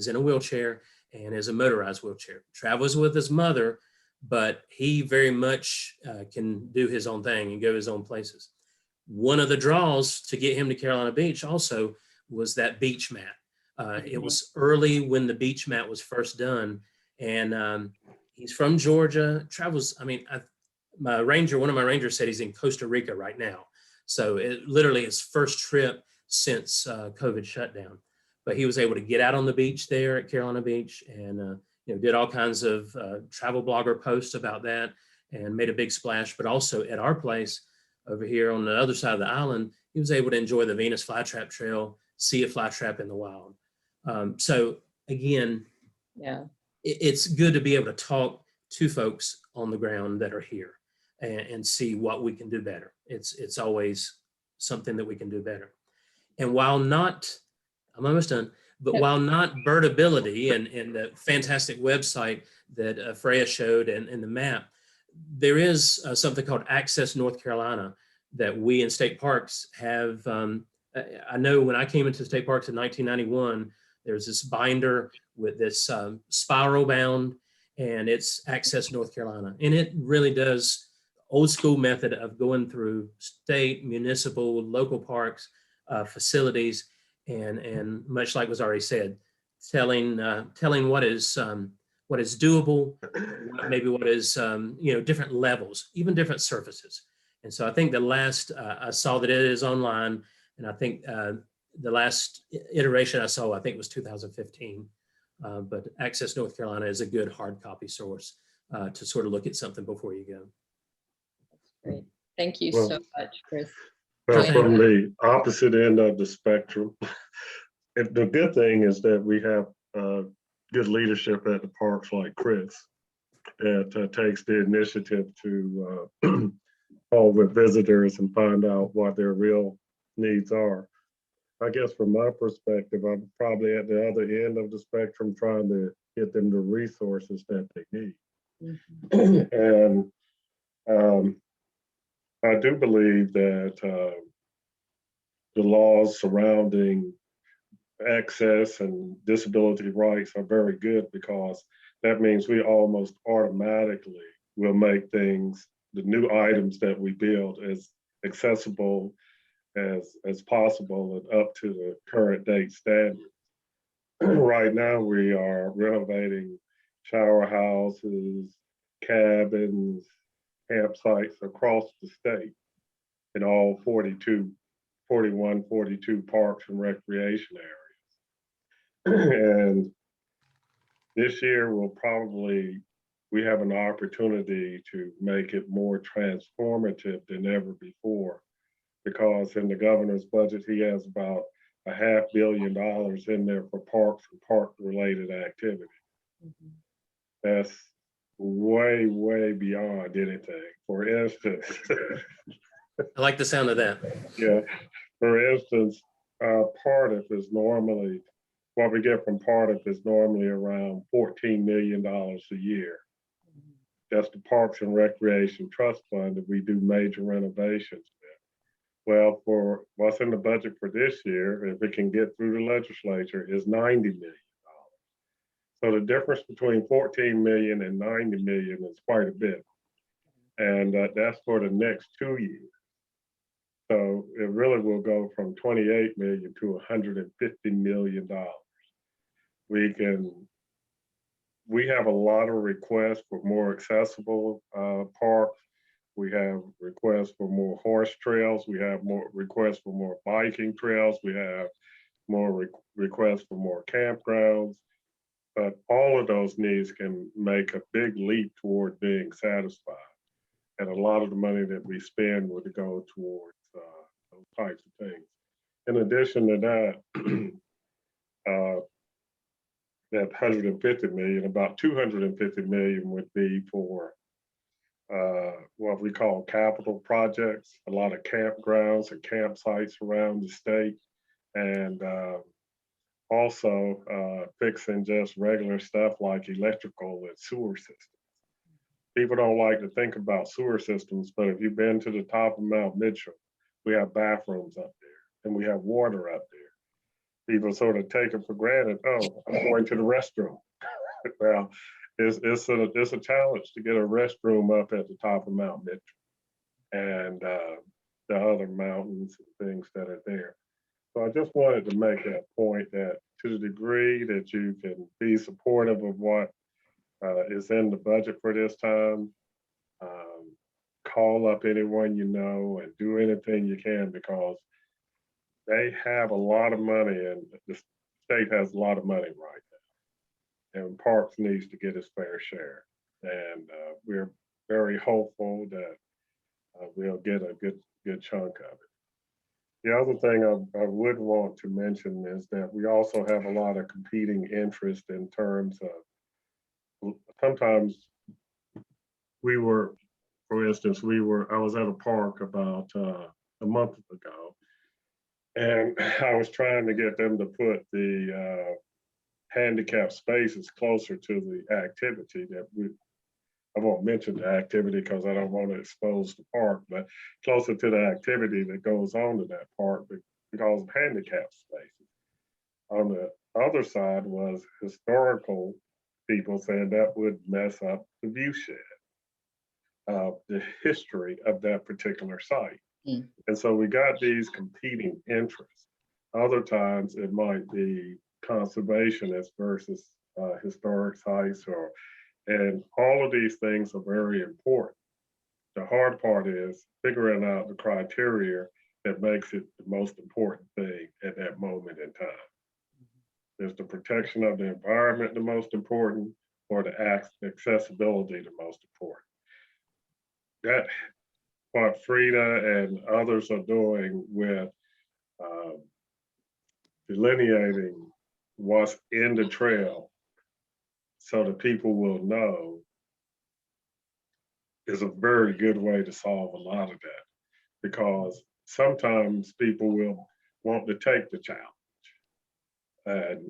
in a wheelchair and is a motorized wheelchair. Travels with his mother, but he very much can do his own thing and go his own places. One of the draws to get him to Carolina Beach also was that beach mat. It was early when the beach mat was first done, and he's from Georgia, travels, one of my rangers said he's in Costa Rica right now. So it literally his first trip since COVID shutdown. But he was able to get out on the beach there at Carolina Beach and did all kinds of travel blogger posts about that and made a big splash. But also at our place over here on the other side of the island, he was able to enjoy the Venus flytrap trail, see a flytrap in the wild. So again, it's good to be able to talk to folks on the ground that are here and see what we can do better. It's always something that we can do better. And while not, I'm almost done, but while not Birdability and the fantastic website that Freya showed and the map, there is something called Access North Carolina that we in state parks have. I know when I came into state parks in 1991, there's this binder with this spiral bound, and it's Access North Carolina. And it really does old school method of going through state, municipal, local parks, facilities, and much like was already said, telling what is doable, maybe what is different levels, even different surfaces. And so I think the last I saw that it is online, and I think the last iteration I saw, I think, was 2015. But Access North Carolina is a good hard copy source to sort of look at something before you go. Great. Thank you Well, so much, Chris. Well, Dwayne. from the opposite end of the spectrum, the good thing is that we have good leadership at the parks like Chris that takes the initiative to call with visitors and find out what their real needs are. I guess from my perspective, I'm probably at the other end of the spectrum trying to get them the resources that they need. Mhm. And I do believe that the laws surrounding access and disability rights are very good, because that means we almost automatically will make things, the new items that we build, as accessible as possible and up to the current date standards. Right now, we are renovating shower houses, cabins, campsites across the state in all 42 parks and recreation areas. And this year we have an opportunity to make it more transformative than ever before, because in the governor's budget, he has about $500 million in there for parks and park-related activity. Mhm. That's way, way beyond anything. For instance, I like the sound of that. yeah, for instance, PARTIF is normally, what we get from PARTIF is normally around $14 million a year. That's the Parks and Recreation Trust Fund that we do major renovations with. Well, for what's in the budget for this year, if it can get through the legislature, is $90 million. So the difference between 14 million and 90 million is quite a bit. And that's for the next 2 years. So it really will go from 28 million to $150 million. We have a lot of requests for more accessible parks. We have requests for more horse trails. We have more requests for more biking trails. We have more requests for more campgrounds. But all of those needs can make a big leap toward being satisfied. And a lot of the money that we spend would go towards those types of things. In addition to that, that 150 million, about 250 million would be for what we call capital projects, a lot of campgrounds and campsites around the state, and also fixing just regular stuff like electrical and sewer systems. People don't like to think about sewer systems, but if you've been to the top of Mount Mitchell, we have bathrooms up there and we have water up there. People sort of take it for granted. Oh, I'm going to the restroom. Well, it's a challenge to get a restroom up at the top of Mount Mitchell and the other mountains and things that are there. So I just wanted to make that point, that to the degree that you can be supportive of what is in the budget for this time, call up anyone you know and do anything you can, because they have a lot of money and the state has a lot of money right now. And Parks needs to get its fair share. And we're very hopeful that we'll get a good chunk of it. The other thing I would want to mention is that we also have a lot of competing interest in terms of, sometimes for instance, I was at a park about a month ago, and I was trying to get them to put the handicap spaces closer to the activity that I won't mention the activity because I don't want to expose the park, but closer to the activity that goes on to that park because of handicap spaces. On the other side was historical people saying that would mess up the view shed, the history of that particular site. Mm. And so we got these competing interests. Other times it might be conservationists versus historic sites, and all of these things are very important. The hard part is figuring out the criteria that makes it the most important thing at that moment in time. Is the protection of the environment the most important, or the accessibility the most important? That what Freya and others are doing with delineating what's in the trail so that people will know is a very good way to solve a lot of that, because sometimes people will want to take the challenge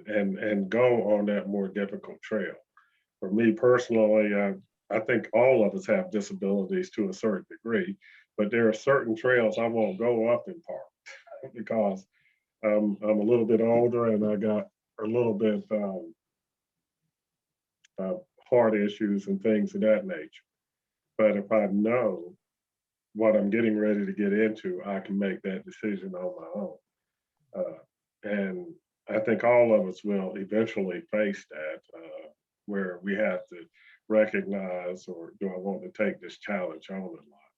and go on that more difficult trail. For me personally, I think all of us have disabilities to a certain degree, but there are certain trails I won't go up in park because I'm a little bit older and I got a little bit heart issues and things of that nature. But if I know what I'm getting ready to get into, I can make that decision on my own. And I think all of us will eventually face that, where we have to recognize, or do I want to take this challenge on or not?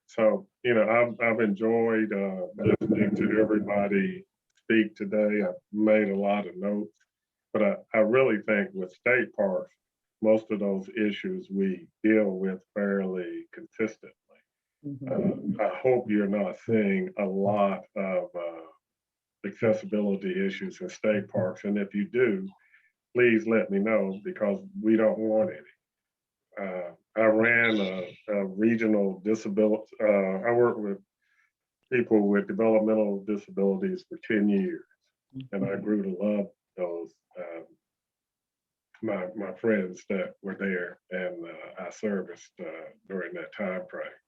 So, you know, I've enjoyed listening to everybody speak today. I've made a lot of notes, but I really think with state parks, most of those issues we deal with fairly consistently. I hope you're not seeing a lot of accessibility issues in state parks, and if you do, please let me know, because we don't want any. I ran a regional disability, I worked with people with developmental disabilities for 10 years, and I grew to love those, my friends that were there, and I serviced during that time frame.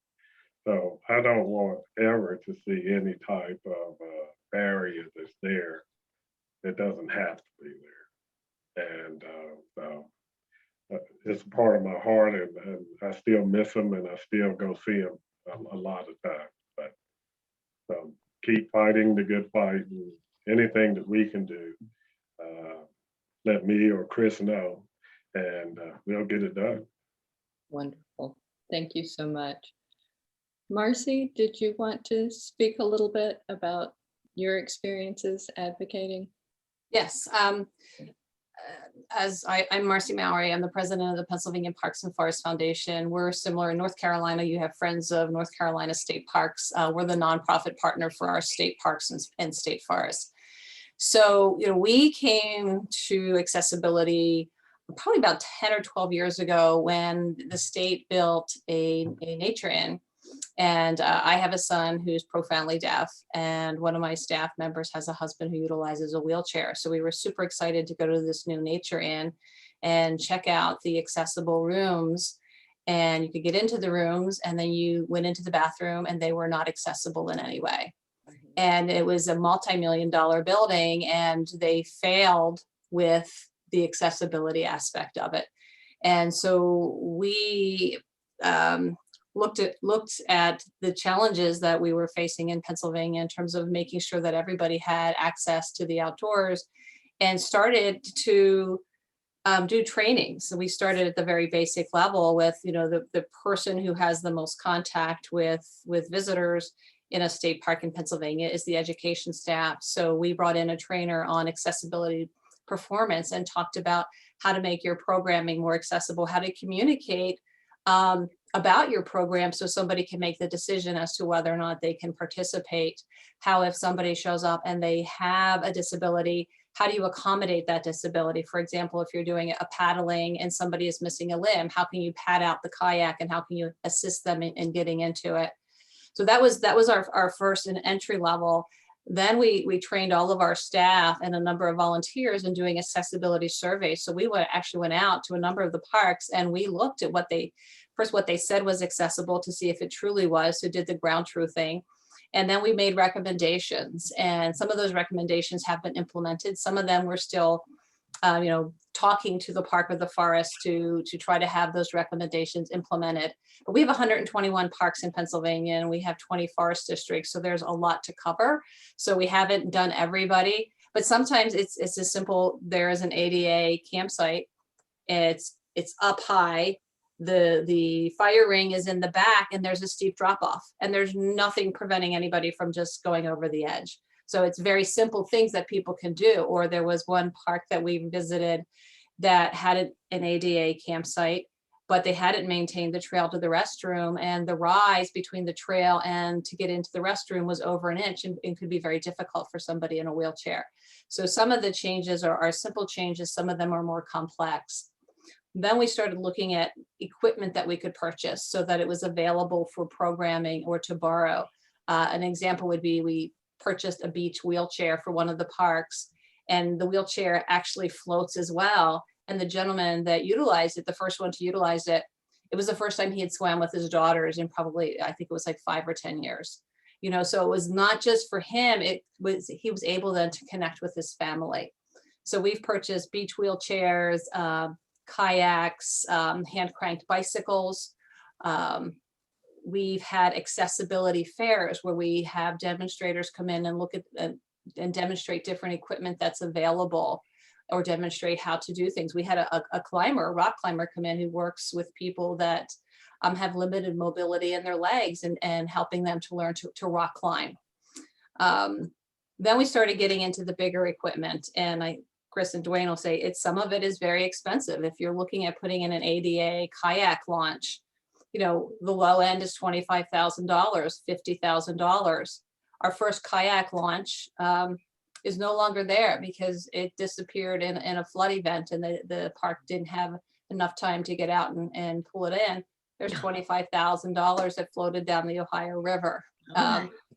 So I don't want ever to see any type of barrier that's there that doesn't have to be there. And so it's a part of my heart, and I still miss them, and I still go see them a lot of times. But so keep fighting the good fight, and anything that we can do, let me or Chris know, and we'll get it done. Wonderful. Thank you so much. Marci, did you want to speak a little bit about your experiences advocating? Yes. I'm Marci Mowery. I'm the president of the Pennsylvania Parks and Forest Foundation. We're similar in North Carolina. You have Friends of North Carolina State Parks. We're the nonprofit partner for our state parks and state forests. So, you know, we came to accessibility probably about 10 or 12 years ago when the state built a nature inn. And I have a son who's profoundly deaf, and one of my staff members has a husband who utilizes a wheelchair. So we were super excited to go to this new nature inn and check out the accessible rooms. And you could get into the rooms, and then you went into the bathroom and they were not accessible in any way. And it was a multi-million-dollar building, and they failed with the accessibility aspect of it. And so we looked at the challenges that we were facing in Pennsylvania in terms of making sure that everybody had access to the outdoors, and started to do training. So we started at the very basic level with, you know, the person who has the most contact with visitors in a state park in Pennsylvania is the education staff. So we brought in a trainer on accessibility performance and talked about how to make your programming more accessible, how to communicate about your program so somebody can make the decision as to whether or not they can participate. How if somebody shows up and they have a disability, how do you accommodate that disability? For example, if you're doing a paddling and somebody is missing a limb, how can you pad out the kayak, and how can you assist them in getting into it? So that was our first and entry level. Then we trained all of our staff and a number of volunteers in doing accessibility surveys. So we actually went out to a number of the parks, and we looked at what they said was accessible to see if it truly was. So did the ground truthing. And then we made recommendations, and some of those recommendations have been implemented. Some of them we're still talking to the park or the forest to try to have those recommendations implemented. But we have 121 parks in Pennsylvania, and we have 20 forest districts, so there's a lot to cover. So we haven't done everybody, but sometimes it's as simple. There is an ADA campsite. It's up high. The fire ring is in the back, and there's a steep drop off, and there's nothing preventing anybody from just going over the edge. So it's very simple things that people can do. Or there was one park that we visited that had an ADA campsite, but they hadn't maintained the trail to the restroom, and the rise between the trail and to get into the restroom was over an inch, and it could be very difficult for somebody in a wheelchair. So some of the changes are simple changes, some of them are more complex. Then we started looking at equipment that we could purchase so that it was available for programming or to borrow. An example would be we purchased a beach wheelchair for one of the parks, and the wheelchair actually floats as well. And the gentleman that utilized it, the first one to utilize it, it was the first time he had swam with his daughters in probably, I think it was like 5 or 10 years. So it was not just for him, he was able then to connect with his family. So we've purchased beach wheelchairs, kayaks, hand cranked bicycles. We've had accessibility fairs where we have demonstrators come in and look at and demonstrate different equipment that's available, or demonstrate how to do things. We had a rock climber come in who works with people that have limited mobility in their legs, and helping them to learn to rock climb. Then we started getting into the bigger equipment, and Chris and Dwayne will say some of it is very expensive. If you're looking at putting in an ADA kayak launch, the low end is $25,000, $50,000. Our first kayak launch is no longer there because it disappeared in a flood event, and the park didn't have enough time to get out and pull it in. There's $25,000 that floated down the Ohio River,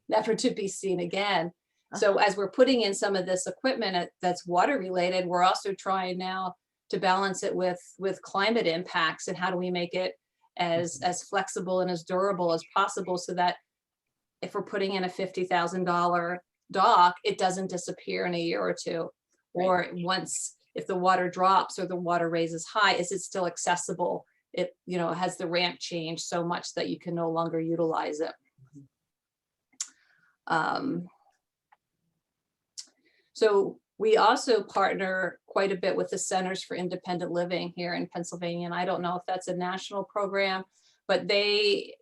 never to be seen again. So as we're putting in some of this equipment that's water related, we're also trying now to balance it with climate impacts, and how do we make it as flexible and as durable as possible, so that if we're putting in a $50,000 dock, it doesn't disappear in a year or two. Or if the water drops or the water raises high, is it still accessible? It has the ramp changed so much that you can no longer utilize it. So we also partner quite a bit with the Centers for Independent Living here in Pennsylvania. And I don't know if that's a national program, but they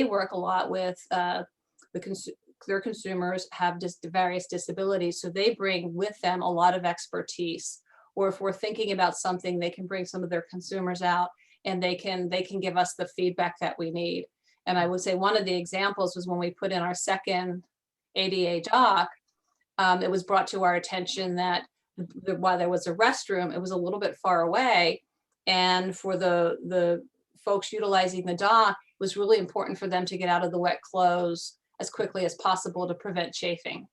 work a lot with their consumers have just various disabilities. So they bring with them a lot of expertise. Or if we're thinking about something, they can bring some of their consumers out, and they can give us the feedback that we need. And I would say one of the examples was when we put in our second ADA dock. It was brought to our attention that while there was a restroom, it was a little bit far away. And for the folks utilizing the dock, it was really important for them to get out of the wet clothes as quickly as possible to prevent chafing.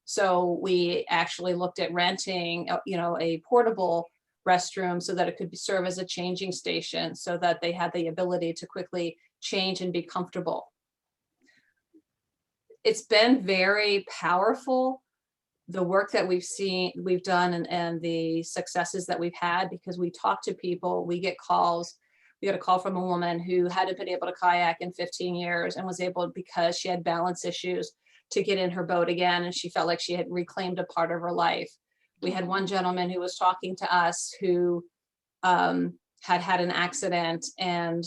So we actually looked at renting, a portable restroom so that it could serve as a changing station, so that they had the ability to quickly change and be comfortable. It's been very powerful, the work that we've done and the successes that we've had, because we talk to people, we get calls. We got a call from a woman who hadn't been able to kayak in 15 years and was able, because she had balance issues, to get in her boat again, and she felt like she had reclaimed a part of her life. We had one gentleman who was talking to us who had an accident, and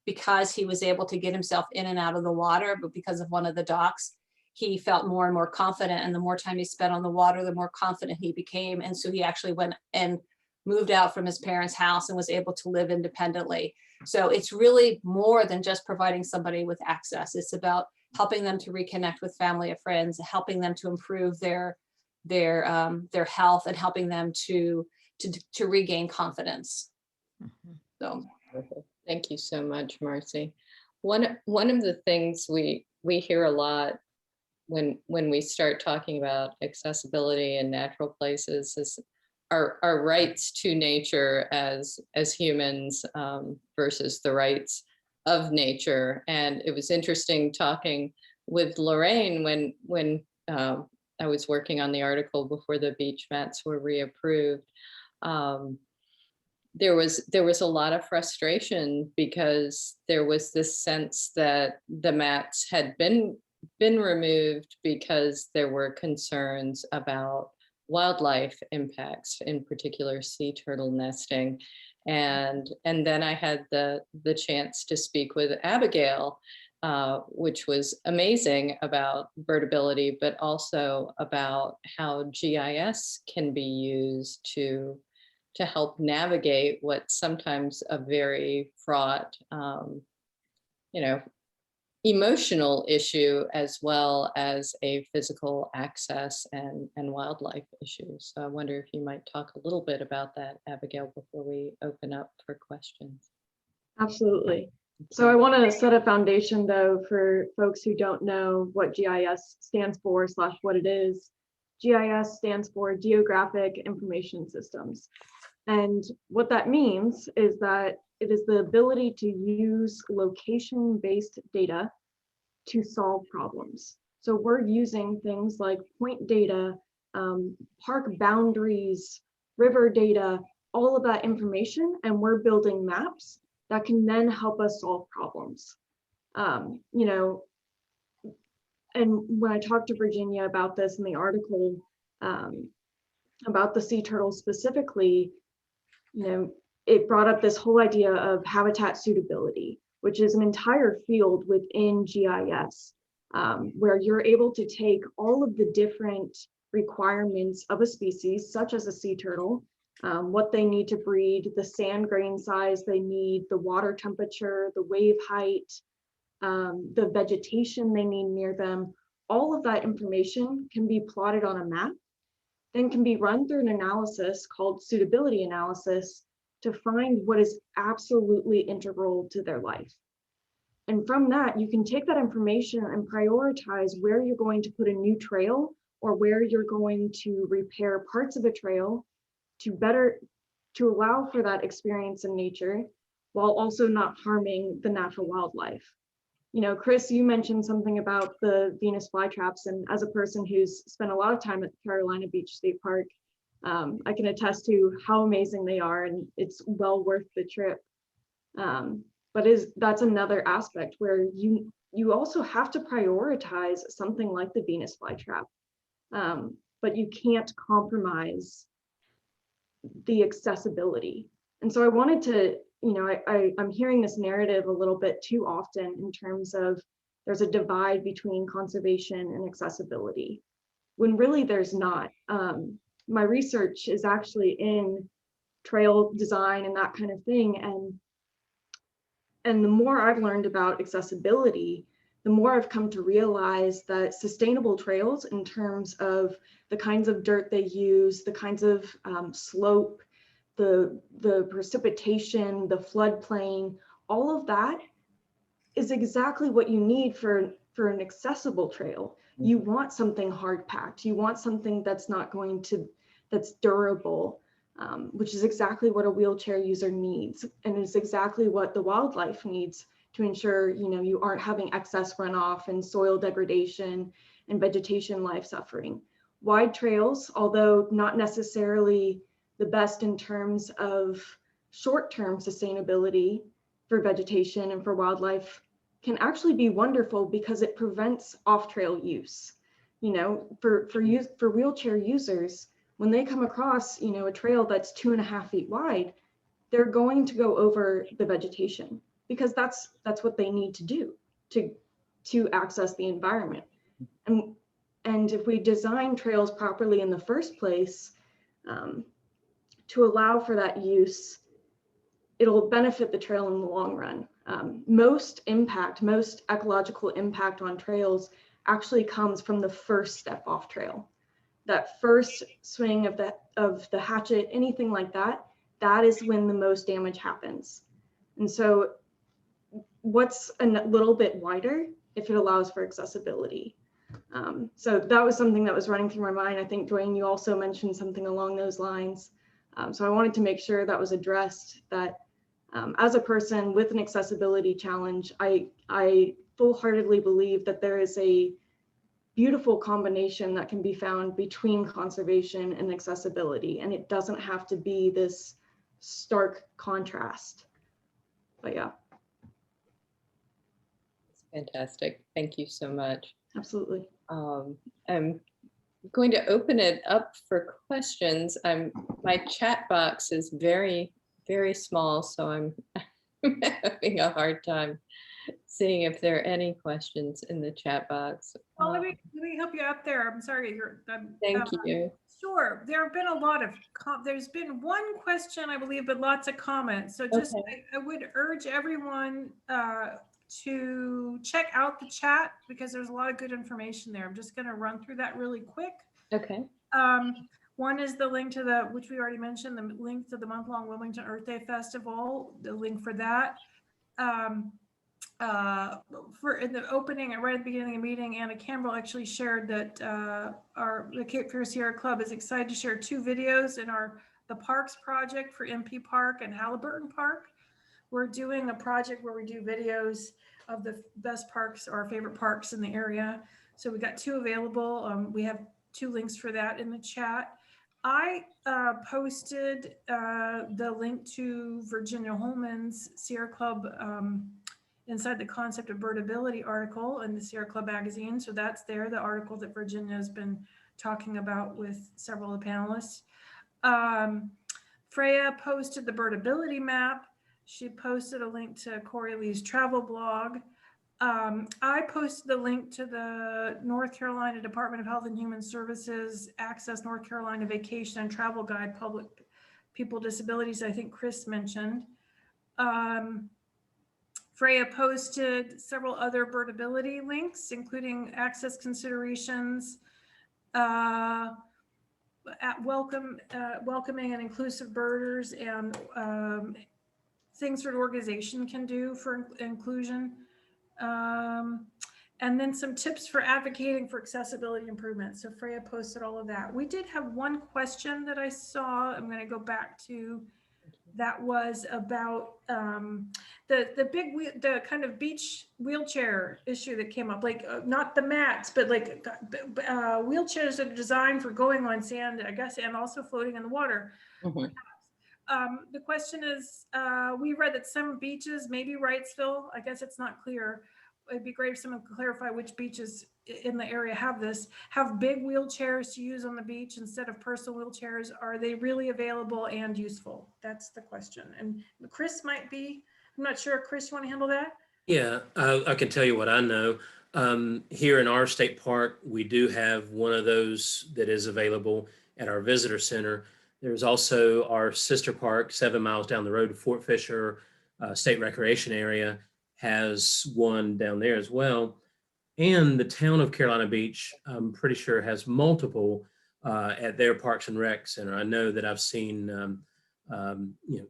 because he was able to get himself in and out of the water, but because of one of the docks, he felt more and more confident, and the more time he spent on the water, the more confident he became. And so he actually went and moved out from his parents' house and was able to live independently. So it's really more than just providing somebody with access. It's about helping them to reconnect with family and friends, helping them to improve their health, and helping them to regain confidence. So thank you so much, Marci. One of the things we hear a lot when we start talking about accessibility in natural places is our rights to nature as humans versus the rights of nature. And it was interesting talking with Lorraine when I was working on the article before the beach mats were reapproved. there was a lot of frustration because there was this sense that the mats had been removed because there were concerns about wildlife impacts, in particular sea turtle nesting. And then I had the chance to speak with Abigail, which was amazing, about birdability, but also about how GIS can be used to help navigate what's sometimes a very fraught, emotional issue, as well as a physical access and wildlife issue. So I wonder if you might talk a little bit about that, Abigail, before we open up for questions. Absolutely. So I want to set a foundation, though, for folks who don't know what GIS stands for / what it is. GIS stands for Geographic Information Systems. And what that means is that it is the ability to use location-based data to solve problems. So we're using things like point data, park boundaries, river data, all of that information, and we're building maps that can then help us solve problems. And when I talked to Virginia about this in the article about the sea turtles specifically, it brought up this whole idea of habitat suitability, which is an entire field within GIS, where you're able to take all of the different requirements of a species, such as a sea turtle, what they need to breed, the sand grain size they need, the water temperature, the wave height, the vegetation they need near them. All of that information can be plotted on a map, then can be run through an analysis called suitability analysis to find what is absolutely integral to their life. And from that, you can take that information and prioritize where you're going to put a new trail or where you're going to repair parts of a trail to allow for that experience in nature while also not harming the natural wildlife. Chris, you mentioned something about the Venus flytraps, and as a person who's spent a lot of time at Carolina Beach State Park, I can attest to how amazing they are, and it's well worth the trip. But that's another aspect where you also have to prioritize something like the Venus flytrap, but you can't compromise the accessibility. And so I wanted to, I'm hearing this narrative a little bit too often in terms of there's a divide between conservation and accessibility, when really there's not. My research is actually in trail design and that kind of thing. And the more I've learned about accessibility, the more I've come to realize that sustainable trails, in terms of the kinds of dirt they use, the kinds of slope, the precipitation, the floodplain, all of that is exactly what you need for an accessible trail. You want something hard packed. You want something that's that's durable, which is exactly what a wheelchair user needs. And it's exactly what the wildlife needs to ensure, you aren't having excess runoff and soil degradation and vegetation life suffering. Wide trails, although not necessarily the best in terms of short-term sustainability for vegetation and for wildlife, can actually be wonderful because it prevents off-trail use. For wheelchair users, when they come across, a trail that's 2.5 feet wide, they're going to go over the vegetation because that's what they need to do to access the environment. And if we design trails properly in the first place, to allow for that use, it'll benefit the trail in the long run. Most ecological impact on trails actually comes from the first step off trail. That first swing of the hatchet, anything like that, that is when the most damage happens. And so what's a little bit wider if it allows for accessibility? So that was something that was running through my mind. I think, Dwayne, you also mentioned something along those lines. So I wanted to make sure that was addressed, that as a person with an accessibility challenge, I full-heartedly believe that there is a beautiful combination that can be found between conservation and accessibility. And it doesn't have to be this stark contrast. But yeah, It's fantastic. Thank you so much. absolutely. I'm going to open it up for questions. My chat box is very, very small, so I'm having a hard time seeing if there are any questions in the chat box. Well, let me help you out there. I'm sorry. Thank you. Sure. There have been a lot of, there's been one question, I believe, but lots of comments. So just, Okay. I would urge everyone to check out the chat because there's a lot of good information there. I'm just going to run through that really quick. Okay. One is the link to the, which we already mentioned, the link to the month-long Wilmington Earth Day Festival, the link for that. For in the opening, right at the beginning of the meeting, Anna Campbell actually shared that the Cape Fear Sierra Club is excited to share 2 videos in the Parks project for MP Park and Halliburton Park. We're doing a project where we do videos of the best parks or our favorite parks in the area. So we got 2 available. We have 2 links for that in the chat. I posted the link to Virginia Holman's Sierra Club inside the concept of birdability article in the Sierra Club magazine. So that's there, the article that Virginia has been talking about with several of the panelists. Freya posted the birdability map. She posted a link to Corey Lee's travel blog. I posted the link to the North Carolina Department of Health and Human Services Access North Carolina Vacation and Travel Guide, Public People Disabilities, I think Chris mentioned. Freya posted several other birdability links, including access considerations, at welcoming and inclusive birders, and things that an organization can do for inclusion. And then some tips for advocating for accessibility improvements. So Freya posted all of that. We did have one question that I saw. I'm going to go back to. That was about the kind of beach wheelchair issue that came up, like not the mats, but like wheelchairs that are designed for going on sand, I guess, and also floating in the water. Mhm. The question is, we read that some beaches, maybe Wrightsville, I guess it's not clear. It'd be great if someone could clarify which beaches in the area have big wheelchairs to use on the beach instead of personal wheelchairs. Are they really available and useful? That's the question. And Chris might be, I'm not sure. Chris, you want to handle that? Yeah, I can tell you what I know. Here in our state park, we do have one of those that is available at our visitor center. There's also our sister park 7 miles down the road, Fort Fisher State Recreation Area, has one down there as well. And the town of Carolina Beach, I'm pretty sure, has multiple at their Parks and Rec Center. I know that I've seen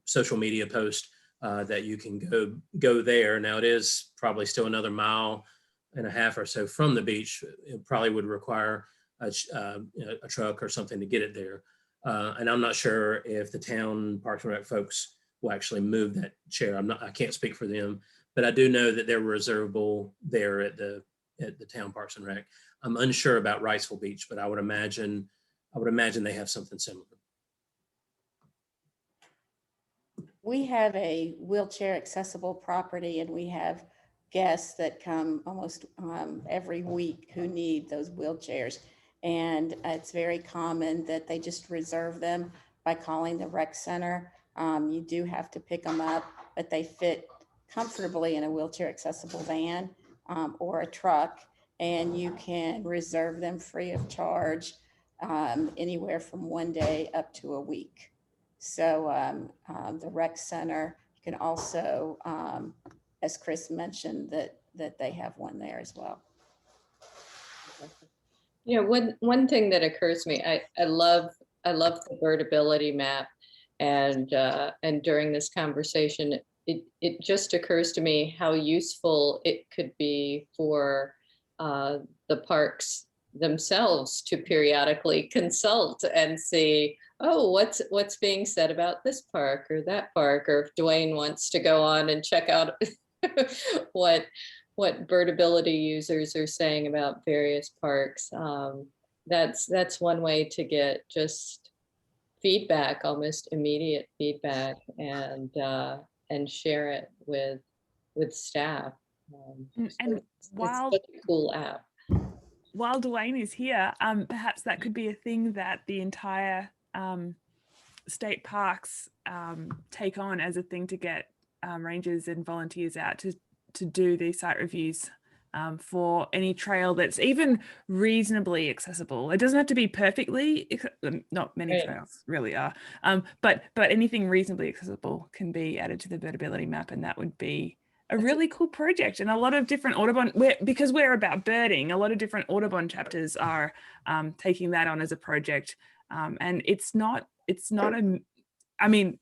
social media posts that you can go there. Now it is probably still another 1.5 miles or so from the beach. It probably would require a truck or something to get it there. And I'm not sure if the town Parks and Rec folks will actually move that chair. I can't speak for them, but I do know that they're reservable there at the town Parks and Rec. I'm unsure about Wrightsville Beach, but I would imagine they have something similar. We have a wheelchair accessible property, and we have guests that come almost every week who need those wheelchairs. And it's very common that they just reserve them by calling the rec center. You do have to pick them up, but they fit comfortably in a wheelchair accessible van or a truck, and you can reserve them free of charge anywhere from 1 day up to a week. So the rec center, you can also, as Chris mentioned, that they have one there as well. You know, one thing that occurs to me, I love the birdability map, and during this conversation, it just occurs to me how useful it could be for the parks themselves to periodically consult and see, oh, what's being said about this park or that park, or if Dwayne wants to go on and check out what what Birdability users are saying about various parks. That's one way to get just feedback, almost immediate feedback, and share it with staff. And it's while such a cool app. while Dwayne is here, perhaps that could be a thing that the entire state parks take on as a thing to get rangers and volunteers out to do these site reviews for any trail that's even reasonably accessible. It doesn't have to be perfectly, not many Right. trails really are, but anything reasonably accessible can be added to the Birdability map, and that would be a really cool project. And a lot of different Audubon, because we're about birding, a lot of different Audubon chapters are taking that on as a project. And it's not I mean,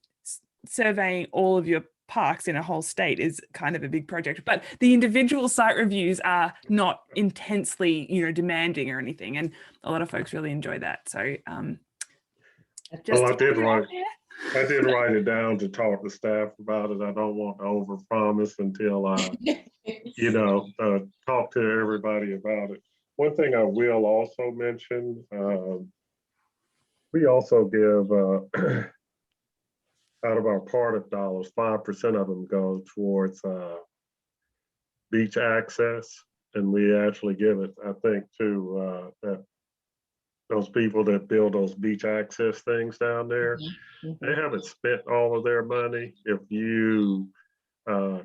surveying all of your parks in a whole state is kind of a big project, but the individual site reviews are not intensely, demanding or anything. And a lot of folks really enjoy that. So just Well, I did write. Yeah. I did write it down to talk to staff about it. I don't want to overpromise until talk to everybody about it. One thing I will also mention, we also give out of our part dollars, 5% of them go towards beach access, and we actually give it, I think, to those people that build those beach access things down there. They haven't spent all of their money. If you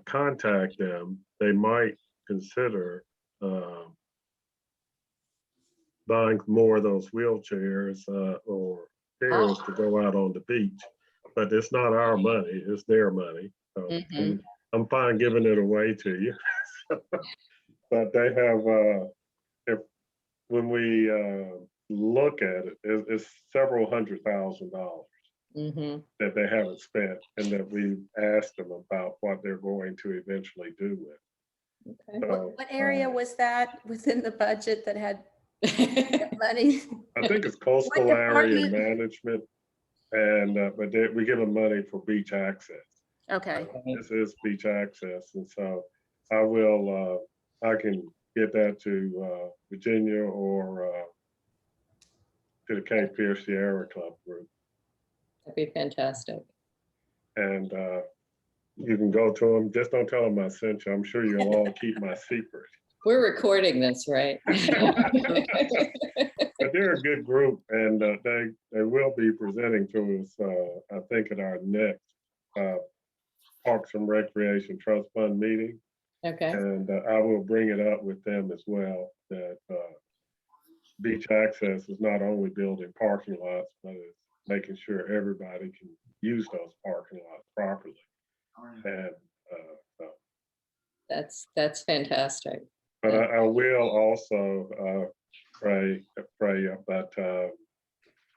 contact them, they might consider buying more of those wheelchairs or chairs to go out on the beach. But it's not our money, it's their money. So I'm fine giving it away to you. But they have, when we look at it, it's several $100,000 that they haven't spent, and that we've asked them about what they're going to eventually do with. Okay. So, What area was that within the budget that had money? I think it's coastal What area department? management, and but we give them money for beach access. Okay. This is beach access, and so I can get that to Virginia or to the Cape Fear Sierra Club group. That'd be fantastic. And you can go to them. Just don't tell them I sent you. I'm sure you'll all keep my secret. We're recording this, right? But they're a good group, and they will be presenting to us, I think, at our next Parks and Recreation Trust Fund meeting. Okay. And I will bring it up with them as well, that beach access is not only building parking lots, but it's making sure everybody can use those parking lots properly. And so. That's fantastic. But I will also, Freya, but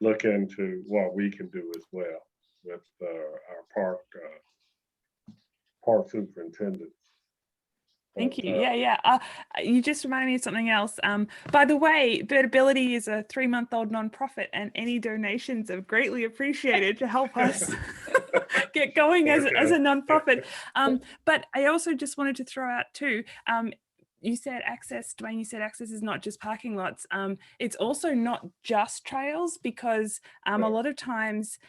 look into what we can do as well with our park superintendent. Thank you. Yeah. You just reminded me of something else. By the way, Birdability is a 3-month-old nonprofit, and any donations are greatly appreciated to help us get going as a nonprofit. But I also just wanted to throw out too, you said access, Dwayne, you said access is not just parking lots. It's also not just trails, because a lot of times,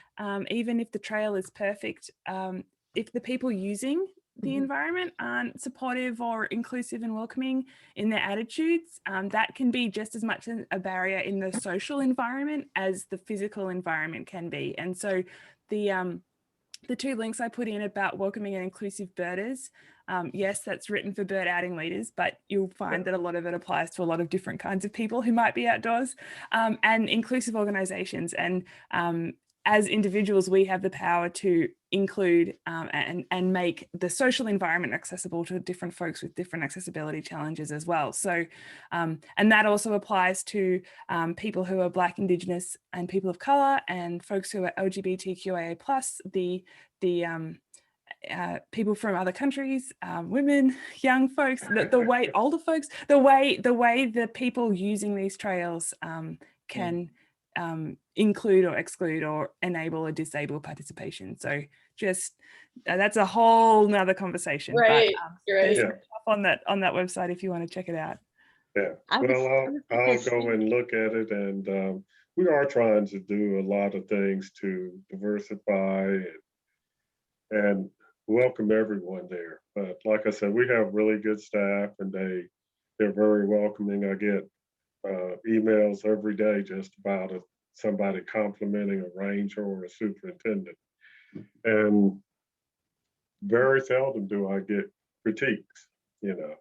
even if the trail is perfect, if the people using the environment aren't supportive or inclusive and welcoming in their attitudes, that can be just as much a barrier in the social environment as the physical environment can be. And so the 2 links I put in about welcoming and inclusive birders, yes, that's written for bird outing leaders, but you'll find that a lot of it applies to a lot of different kinds of people who might be outdoors, and inclusive organizations. And as individuals, we have the power to include and make the social environment accessible to different folks with different accessibility challenges as well. So, and that also applies to people who are Black, Indigenous, and people of color, and folks who are LGBTQIA+, the people from other countries, women, young folks, the way older folks, the way the people using these trails can include or exclude or enable or disable participation. So just that's a whole nother conversation. Right, but, there's some on that website if you want to check it out. Yeah, I was- well, I was I'll gonna go and look at it, and we are trying to do a lot of things to diversify and welcome everyone there. But like I said, we have really good staff, and they're very welcoming. I get emails every day just about somebody complimenting a ranger or a superintendent, and very seldom do I get critiques. You know.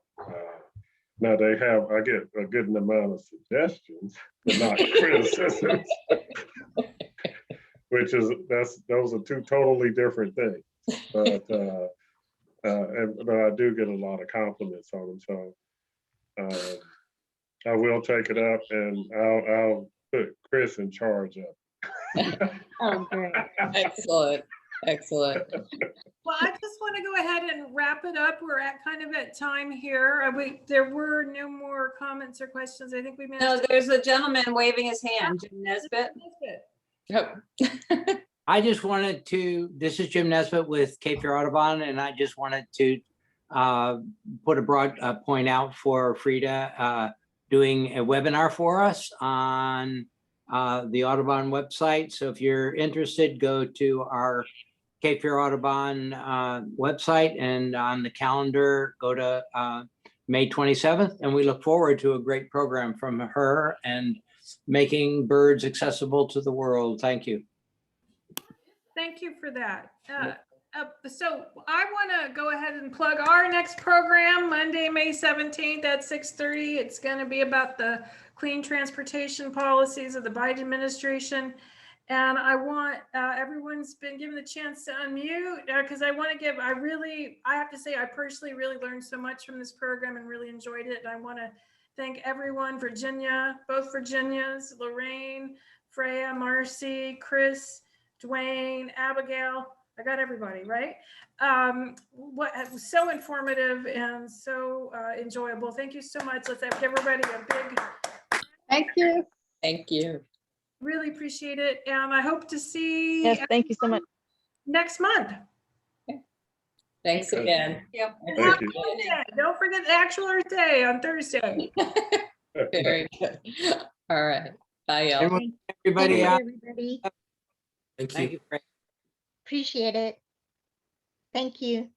Now I get a good amount of suggestions, but not criticisms, which is those are two totally different things. But but I do get a lot of compliments on them, so I will take it up, and I'll put Chris in charge of it. Oh, great. Excellent, excellent. Well, I just want to go ahead and wrap it up. We're at kind of at time here. There were no more comments or questions. I think we No, managed. there's a gentleman waving his hand, Jim Nesbitt. Oh, I just wanted to, this is Jim Nesbitt with Cape Fear Audubon, and I just wanted to put a broad point out for Freya doing a webinar for us on the Audubon website. So if you're interested, go to our Cape Fear Audubon website, and on the calendar, go to May 27th. And we look forward to a great program from her and making birds accessible to the world. Thank you. Thank you for that. So I want to go ahead and plug our next program, Monday, May 17th at 6:30. It's going to be about the clean transportation policies of the Biden administration. And I want, everyone's been given the chance to unmute because I want to give, I have to say, I personally really learned so much from this program and really enjoyed it. And I want to thank everyone, Virginia, both Virginias, Lorraine, Freya, Marci, Chris, Dwayne, Abigail. I got everybody, right? What was so informative and so enjoyable. Thank you so much. Let's give everybody a big thank you. Thank you. really appreciate it. And I hope to see Yes, thank you so much. next month. Thanks again. Yep. And Thank happy you. Earth Day. Don't forget the actual Earth Day on Thursday. Very good. All right. Bye, y'all. Everybody Thank you, out. everybody. Thank you. Thank you. Frank. Appreciate it. Thank you.